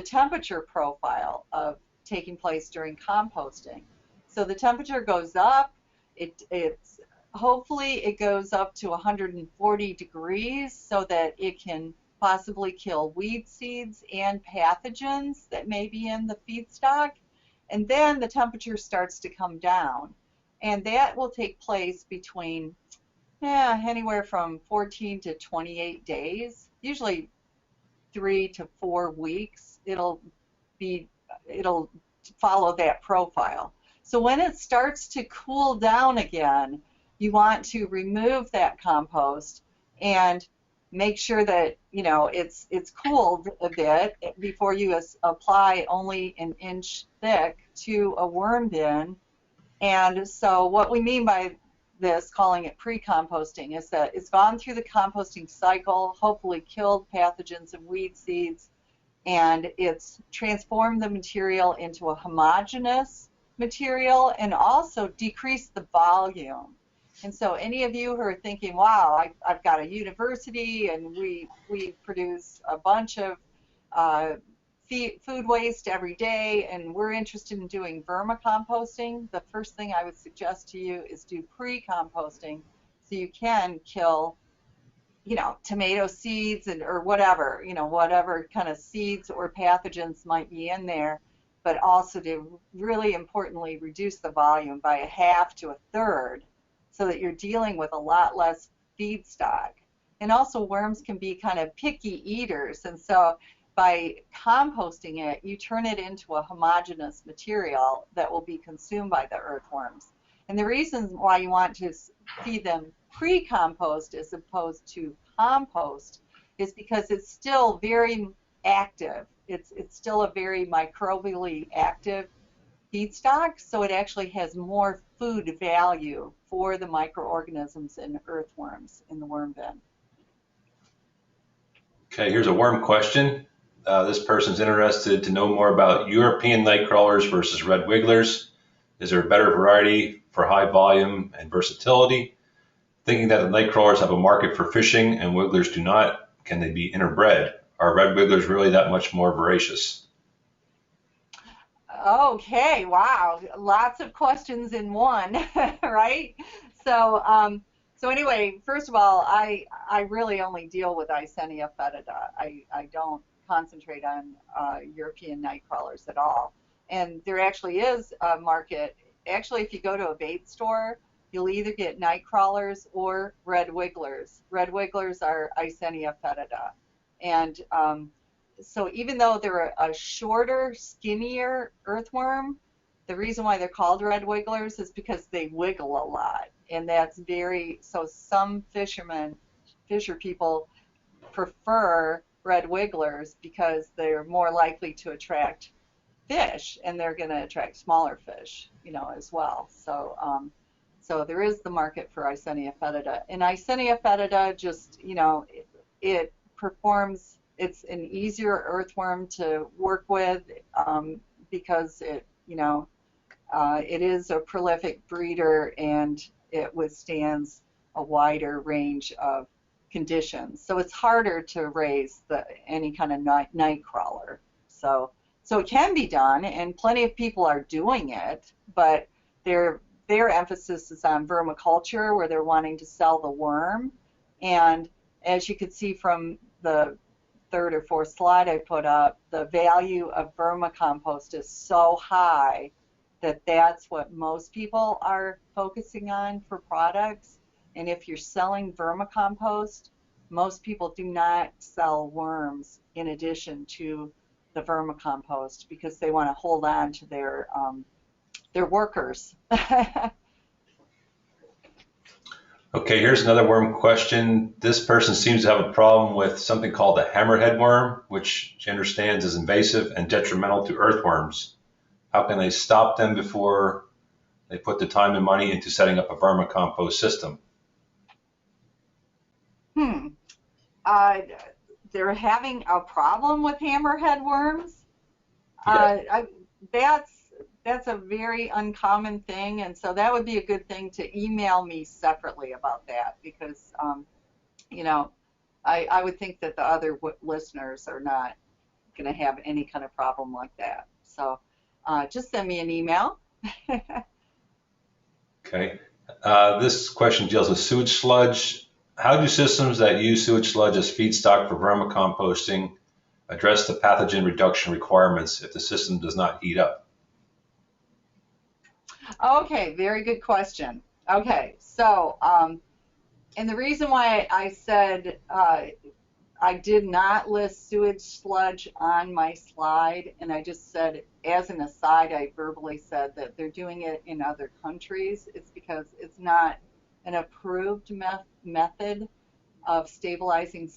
temperature profile of taking place during composting. So the temperature goes up. It's hopefully it goes up to 140 degrees so that it can possibly kill weed seeds and pathogens that may be in the feedstock. And then the temperature starts to come down, and that will take place between anywhere from 14 to 28 days, usually 3 to 4 weeks. It'll follow that profile. So when it starts to cool down again, you want to remove that compost and make sure that it's cooled a bit before you apply only an inch thick to a worm bin. And so what we mean by this, calling it pre-composting, is that it's gone through the composting cycle, hopefully killed pathogens and weed seeds, and it's transformed the material into a homogeneous material and also decreased the volume. And so any of you who are thinking, wow, I've got a university and we produce a bunch of food waste every day and we're interested in doing vermicomposting, the first thing I would suggest to you is do pre-composting so you can kill tomato seeds or whatever, whatever kind of seeds or pathogens might be in there, but also to really importantly reduce the volume by a half to a third so that you're dealing with a lot less feedstock. And also worms can be kind of picky eaters, and so by composting it, you turn it into a homogeneous material that will be consumed by the earthworms. And the reason why you want to feed them pre-compost as opposed to compost is because it's still very active. It's still a very microbially active feedstock, so it actually has more food value for the microorganisms and earthworms in the worm bin. Okay, here's a worm question. This person's interested to know more about European nightcrawlers versus red wigglers. Is there a better variety for high volume and versatility? Thinking that the nightcrawlers have a market for fishing and wigglers do not, can they be interbred? Are red wigglers really that much more voracious? Okay, wow, lots of questions in one, right? So anyway, first of all, I really only deal with Eisenia fetida. I don't concentrate on European nightcrawlers at all. And there actually is a market. Actually, if you go to a bait store, you'll either get nightcrawlers or red wigglers. Red wigglers are Eisenia fetida. And so even though they're a shorter, skinnier earthworm, the reason why they're called red wigglers is because they wiggle a lot. And that's so some fisher people prefer red wigglers because they're more likely to attract fish, and they're going to attract smaller fish, as well. So there is the market for Eisenia fetida. And Eisenia fetida just, it performs, it's an easier earthworm to work with because it is a prolific breeder and it withstands a wider range of conditions. So it's harder to raise any kind of nightcrawler. So it can be done, and plenty of people are doing it, but their emphasis is on vermiculture, where they're wanting to sell the worm. And as you can see from the third or fourth slide I put up, the value of vermicompost is so high that that's what most people are focusing on for products. And if you're selling vermicompost, most people do not sell worms in addition to the vermicompost because they want to hold on to their workers. Okay, here's another worm question. This person seems to have a problem with something called the hammerhead worm, which she understands is invasive and detrimental to earthworms. How can they stop them before they put the time and money into setting up a vermicompost system? They're having a problem with hammerhead worms? Yeah. That's a very uncommon thing, and so that would be a good thing to email me separately about that, because I would think that the other listeners are not going to have any kind of problem like that. So just send me an email. Okay. This question deals with sewage sludge. How do systems that use sewage sludge as feedstock for vermicomposting address the pathogen reduction requirements if the system does not heat up? Okay, very good question. Okay, so and the reason why I said I did not list sewage sludge on my slide, and I just said, as an aside, I verbally said that they're doing it in other countries, it's because it's not an approved method of stabilizing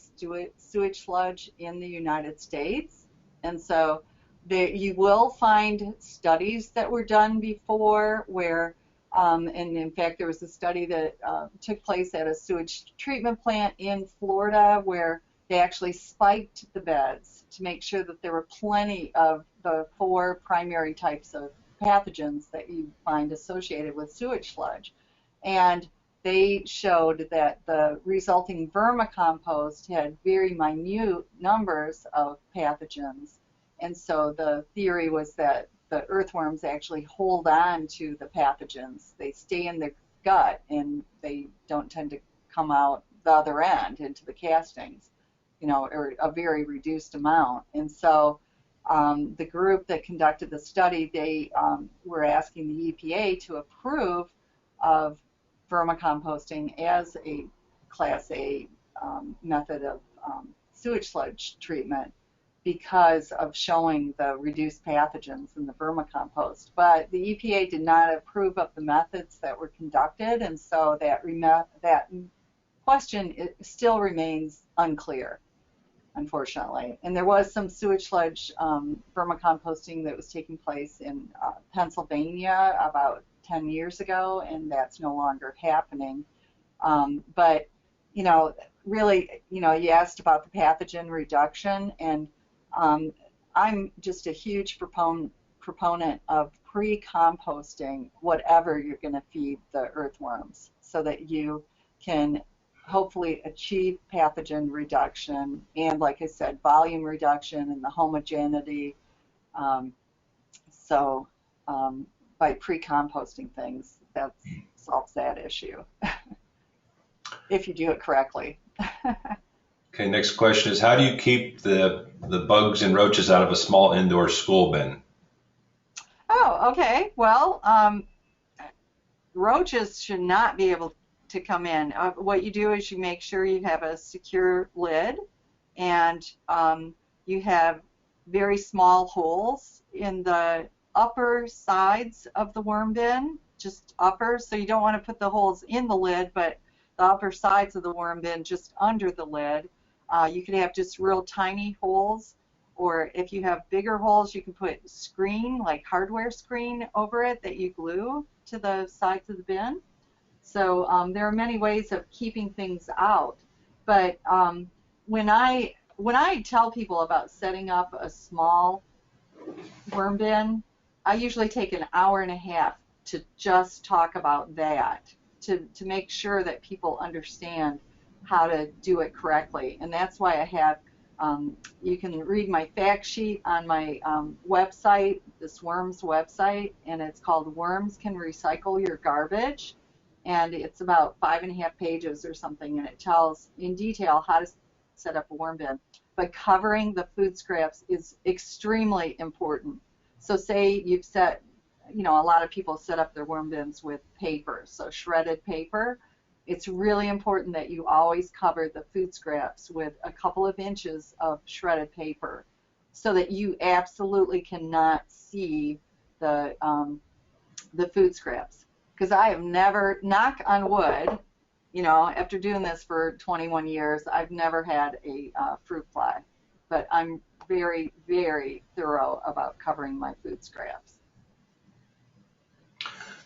sewage sludge in the United States. And so you will find studies that were done before where, and in fact there was a study that took place at a sewage treatment plant in Florida where they actually spiked the beds to make sure that there were plenty of the 4 primary types of pathogens that you find associated with sewage sludge. And they showed that the resulting vermicompost had very minute numbers of pathogens. And so the theory was that the earthworms actually hold on to the pathogens. They stay in the gut and they don't tend to come out the other end into the castings, or a very reduced amount. And so the group that conducted the study, they were asking the EPA to approve of vermicomposting as a Class A method of sewage sludge treatment because of showing the reduced pathogens in the vermicompost. But the EPA did not approve of the methods that were conducted, and so that question still remains unclear, unfortunately. And there was some sewage sludge vermicomposting that was taking place in Pennsylvania about 10 years ago, and that's no longer happening. But, really, you asked about the pathogen reduction, and I'm just a huge proponent of pre-composting whatever you're going to feed the earthworms so that you can hopefully achieve pathogen reduction and, like I said, volume reduction and the homogeneity. By pre-composting things, that solves that issue if you do it correctly. Okay, next question is, how do you keep the bugs and roaches out of a small indoor school bin? Oh, okay. Well, roaches should not be able to come in. What you do is you make sure you have a secure lid, and you have very small holes in the upper sides of the worm bin, just upper, so you don't want to put the holes in the lid, but the upper sides of the worm bin just under the lid. You can have just real tiny holes, or if you have bigger holes, you can put screen, like hardware screen, over it that you glue to the sides of the bin. So there are many ways of keeping things out. But when I tell people about setting up a small worm bin, I usually take an hour and a half to just talk about that, to make sure that people understand how to do it correctly. And that's why I have, you can read my fact sheet on my website, this worms website, and it's called Worms Can Recycle Your Garbage. And it's about 5.5 pages or something, and it tells in detail how to set up a worm bin. But covering the food scraps is extremely important. So say you've set, a lot of people set up their worm bins with paper, so shredded paper. It's really important that you always cover the food scraps with a couple of inches of shredded paper so that you absolutely cannot see the food scraps. Because I have never, knock on wood, after doing this for 21 years, I've never had a fruit fly. But I'm very, very thorough about covering my food scraps.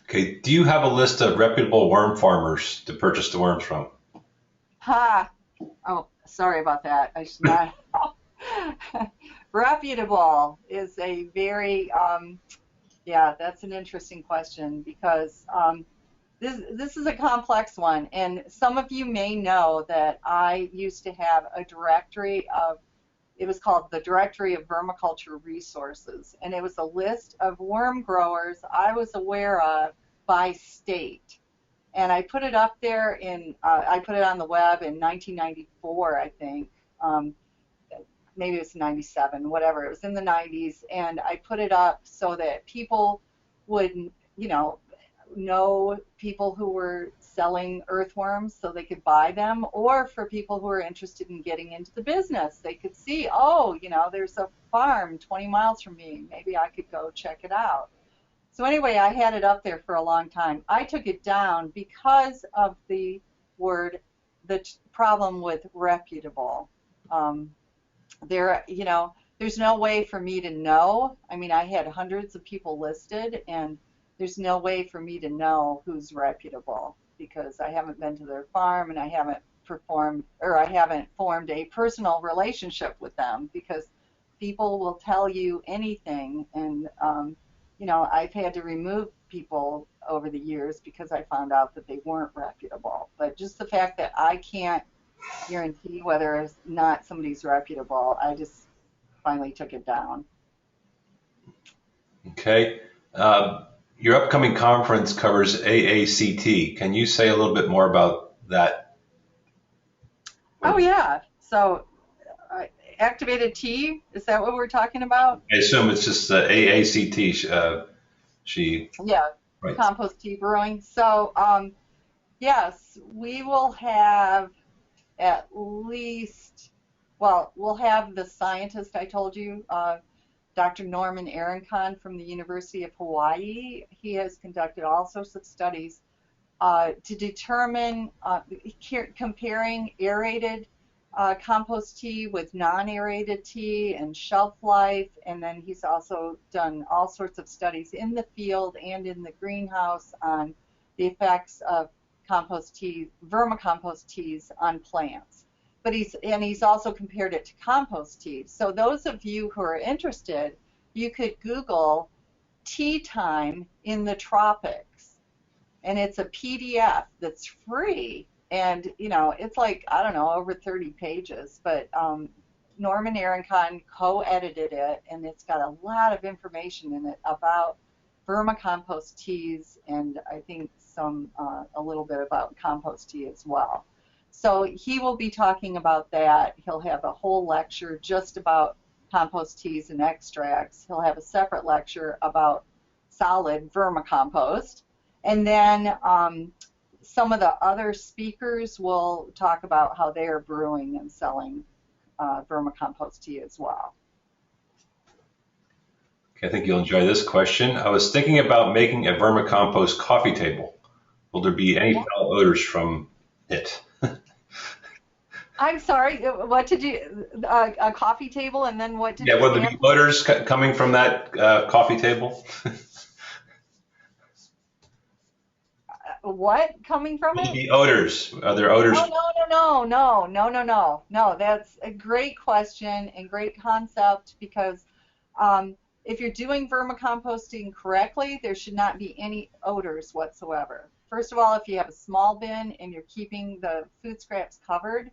Okay, do you have a list of reputable worm farmers to purchase the worms from? Oh, sorry about that. I should not. Reputable is a very, yeah, that's an interesting question because this is a complex one. And some of you may know that I used to have a directory of, it was called the Directory of Vermiculture Resources. And it was a list of worm growers I was aware of by state. And I put it up there I put it on the web in 1994, I think. Maybe it was 97, whatever. It was in the 90s. And I put it up so that people would, know people who were selling earthworms so they could buy them, or for people who are interested in getting into the business. They could see, oh, there's a farm 20 miles from me. Maybe I could go check it out. So anyway, I had it up there for a long time. I took it down because of the problem with reputable. There's no way for me to know. I mean, I had hundreds of people listed, and there's no way for me to know who's reputable because I haven't been to their farm and I haven't formed a personal relationship with them, because people will tell you anything, and I've had to remove people over the years because I found out that they weren't reputable. But just the fact that I can't guarantee whether or not somebody's reputable, I just finally took it down. Okay. Your upcoming conference covers AACT. Can you say a little bit more about that? Oh yeah. So activated tea, is that what we're talking about? I assume it's just the AACT. She Yeah, right. compost tea brewing. So yes, we will have at least, well, we'll have the scientist I told you, Dr. Norman Aaronkhan from the University of Hawaii. He has conducted all sorts of studies to determine comparing aerated compost tea with non-aerated tea and shelf life, and then he's also done all sorts of studies in the field and in the greenhouse on the effects of compost tea, vermicompost teas on plants. But he's also compared it to compost tea. So those of you who are interested, you could Google tea time in the tropics, and it's a PDF that's free, and it's like, I don't know, over 30 pages, but Norman Aaronkhan co-edited it, and it's got a lot of information in it about vermicompost teas, and I think a little bit about compost tea as well. So he will be talking about that. He'll have a whole lecture just about compost teas and extracts. He'll have a separate lecture about solid vermicompost. And then some of the other speakers will talk about how they are brewing and selling vermicompost tea as well. Okay, I think you'll enjoy this question. I was thinking about making a vermicompost coffee table. Will there be any foul odors from it? I'm sorry, what did you, a coffee table, and then what did you say? Yeah, will there be odors coming from that coffee table? What coming from Will it? there be odors? Are there odors? No. That's a great question and great concept, because if you're doing vermicomposting correctly, there should not be any odors whatsoever. First of all, if you have a small bin and you're keeping the food scraps covered,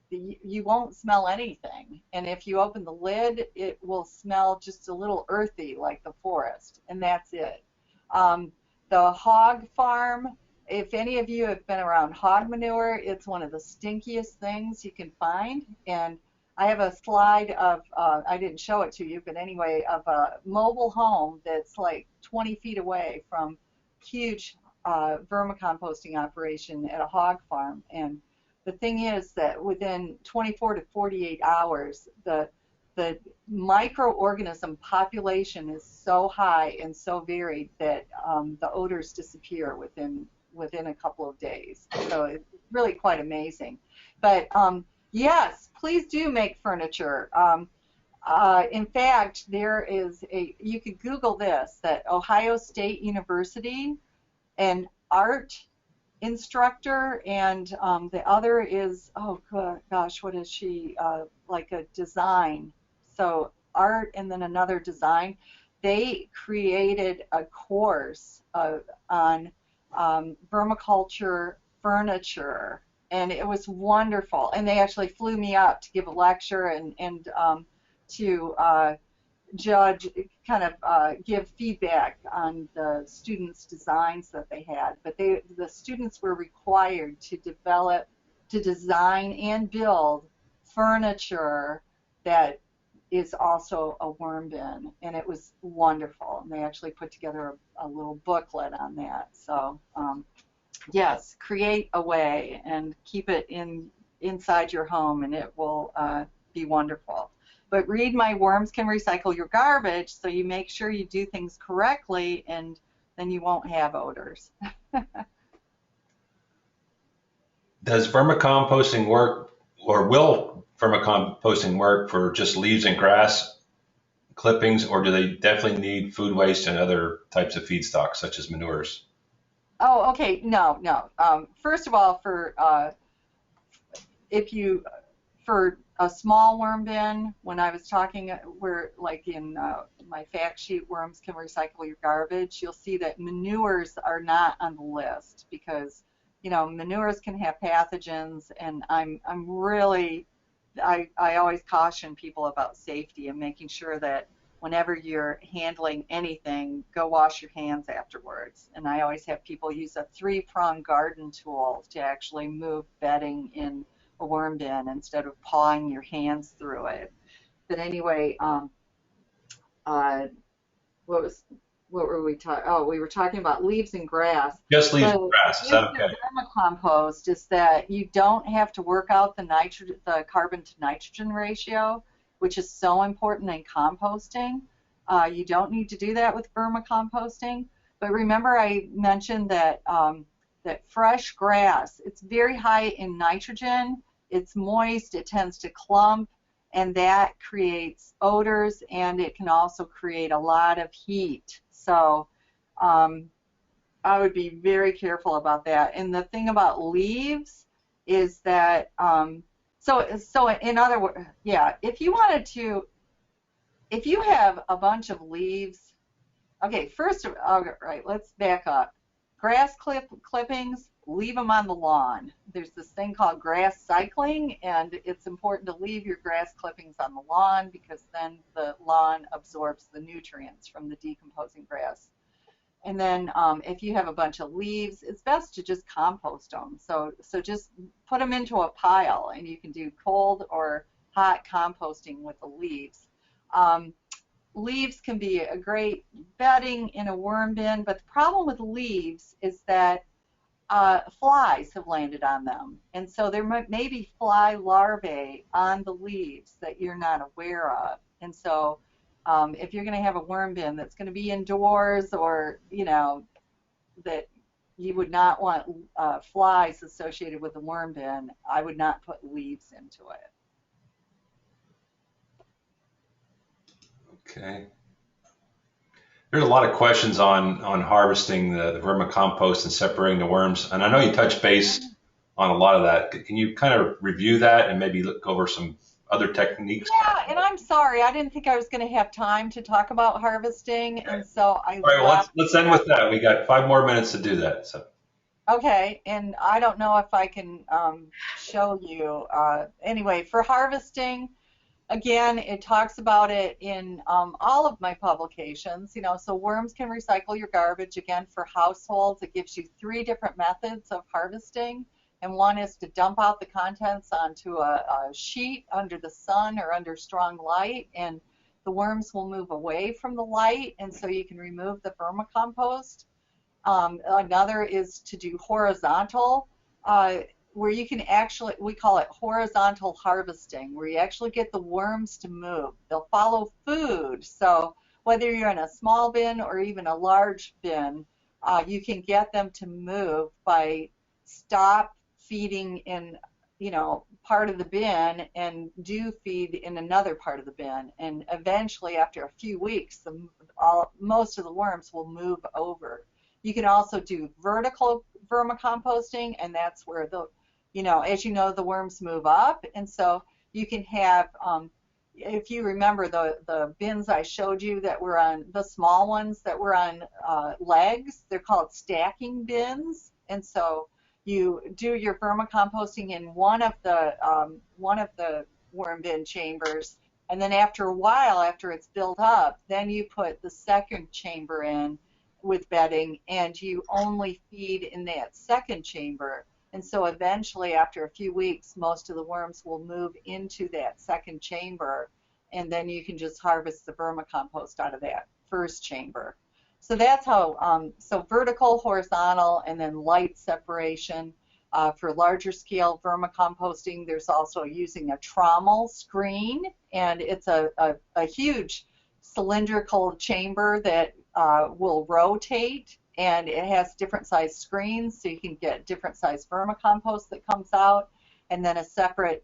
you won't smell anything. And if you open the lid, it will smell just a little earthy, like the forest, and that's it. The hog farm, if any of you have been around hog manure, it's one of the stinkiest things you can find. And I have a slide of, I didn't show it to you, but anyway, of a mobile home that's like 20 feet away from huge vermicomposting operation at a hog farm. And the thing is that within 24 to 48 hours, the microorganism population is so high and so varied that the odors disappear within a couple of days. So it's really quite amazing. But yes, please do make furniture. In fact, there is you could Google this, that Ohio State University, an art instructor, and the other is, oh gosh, what is she, like a design. So art and then another design. They created a course on permaculture furniture, and it was wonderful. And they actually flew me up to give a lecture and to judge, kind of give feedback on the students' designs that they had. But the students were required to design and build furniture that is also a worm bin, and it was wonderful. And they actually put together a little booklet on that. So yes, create a way and keep it inside your home, and it will be wonderful. But read my Worms Can Recycle Your Garbage, so you make sure you do things correctly, and then you won't have odors. Does vermicomposting work, or will vermicomposting work for just leaves and grass clippings, or do they definitely need food waste and other types of feedstocks, such as manures? Oh, okay, no. First of all, for a small worm bin, when I was talking, where like in my fact sheet, Worms Can Recycle Your Garbage, you'll see that manures are not on the list, because manures can have pathogens, and I always caution people about safety and making sure that whenever you're handling anything, go wash your hands afterwards. And I always have people use a 3-pronged garden tool to actually move bedding in a worm bin instead of pawing your hands through it. But anyway, what was what were we talking? Oh, we were talking about leaves and grass. Just leaves and The grass. Is that gift okay? of vermicompost is that you don't have to work out the carbon to nitrogen ratio, which is so important in composting. You don't need to do that with vermicomposting. But remember, I mentioned that that fresh grass, it's very high in nitrogen. It's moist. It tends to clump, and that creates odors, and it can also create a lot of heat. So I would be very careful about that. And the thing about leaves is that, so in other words, yeah, if you wanted to, if you have a bunch of leaves, okay, first, all right, let's back up. Grass clippings, leave them on the lawn. There's this thing called grass cycling, and it's important to leave your grass clippings on the lawn because then the lawn absorbs the nutrients from the decomposing grass. And then if you have a bunch of leaves, it's best to just compost them. So just put them into a pile, and you can do cold or hot composting with the leaves. Leaves can be a great bedding in a worm bin, but the problem with leaves is that flies have landed on them. And so there may be fly larvae on the leaves that you're not aware of. And so if you're going to have a worm bin that's going to be indoors, or, you know, that you would not want flies associated with the worm bin, I would not put leaves into it. Okay. There's a lot of questions on harvesting the vermicompost and separating the worms, and I know you touched base on a lot of that. Can you kind of review that and maybe look over some other techniques? Yeah, and I'm sorry, I didn't think I was going to have time to talk about harvesting, and so I All right, well, let's end with that. We got 5 more minutes to do that. So. Okay, and I don't know if I can show you. Anyway, for harvesting, again, it talks about it in all of my publications. You know, so worms can recycle your garbage. Again, for households, it gives you 3 different methods of harvesting. And one is to dump out the contents onto a sheet under the sun or under strong light, and the worms will move away from the light, and so you can remove the vermicompost. Another is to do horizontal, where you can actually, we call it horizontal harvesting, where you actually get the worms to move. They'll follow food. So whether you're in a small bin or even a large bin, you can get them to move by stop feeding in, you know, part of the bin and do feed in another part of the bin. And eventually, after a few weeks, most of the worms will move over. You can also do vertical vermicomposting, and that's where the, you know, as you know, the worms move up, and so you can have, if you remember the bins I showed you that were on, the small ones that were on legs, they're called stacking bins, and so you do your vermicomposting in one of the worm bin chambers, and then after a while, after it's built up, then you put the second chamber in with bedding, and you only feed in that second chamber. And so eventually, after a few weeks, most of the worms will move into that second chamber, and then you can just harvest the vermicompost out of that first chamber. So that's how, so vertical, horizontal, and then light separation. For larger scale vermicomposting, there's also using a trommel screen, and it's a huge cylindrical chamber that will rotate, and it has different size screens, so you can get different size vermicompost that comes out, and then a separate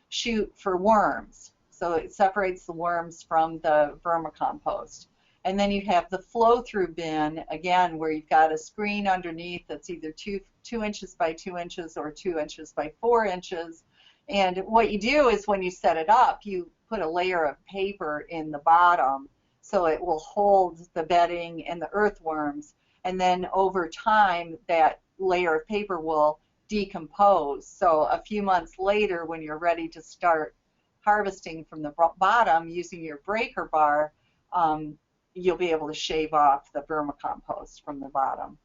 chute for worms. So it separates the worms from the vermicompost. And then you have the flow-through bin, again, where you've got a screen underneath that's either 2 inches by 2 inches or 2 inches by 4 inches. And what you do is when you set it up, you put a layer of paper in the bottom so it will hold the bedding and the earthworms. And then over time, that layer of paper will decompose. So a few months later, when you're ready to start harvesting from the bottom using your breaker bar, you'll be able to shave off the vermicompost from the bottom.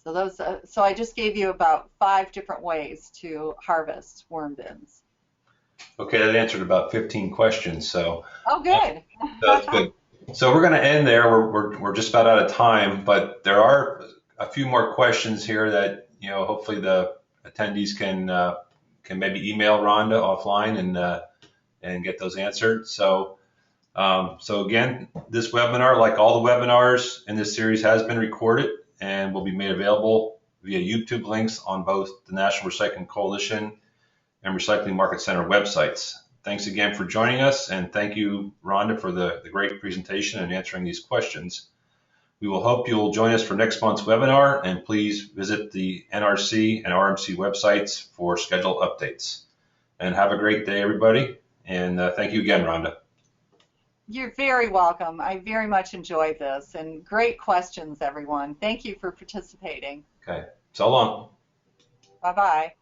So those, so I just gave you about 5 different ways to harvest worm bins. Okay, that answered about 15 questions, so Oh, good. that's good. So we're going to end there. We're just about out of time, but there are a few more questions here that hopefully the attendees can maybe email Rhonda offline and get those answered. So so again, this webinar, like all the webinars in this series, has been recorded and will be made available via YouTube links on both the National Recycling Coalition and Recycling Market Center websites. Thanks again for joining us, and thank you, Rhonda, for the great presentation and answering these questions. We will hope you'll join us for next month's webinar, and please visit the NRC and RMC websites for schedule updates. And have a great day, everybody, and thank you again, Rhonda. You're very welcome. I very much enjoyed this, and great questions, everyone. Thank you for participating. Okay, so long. Bye-bye.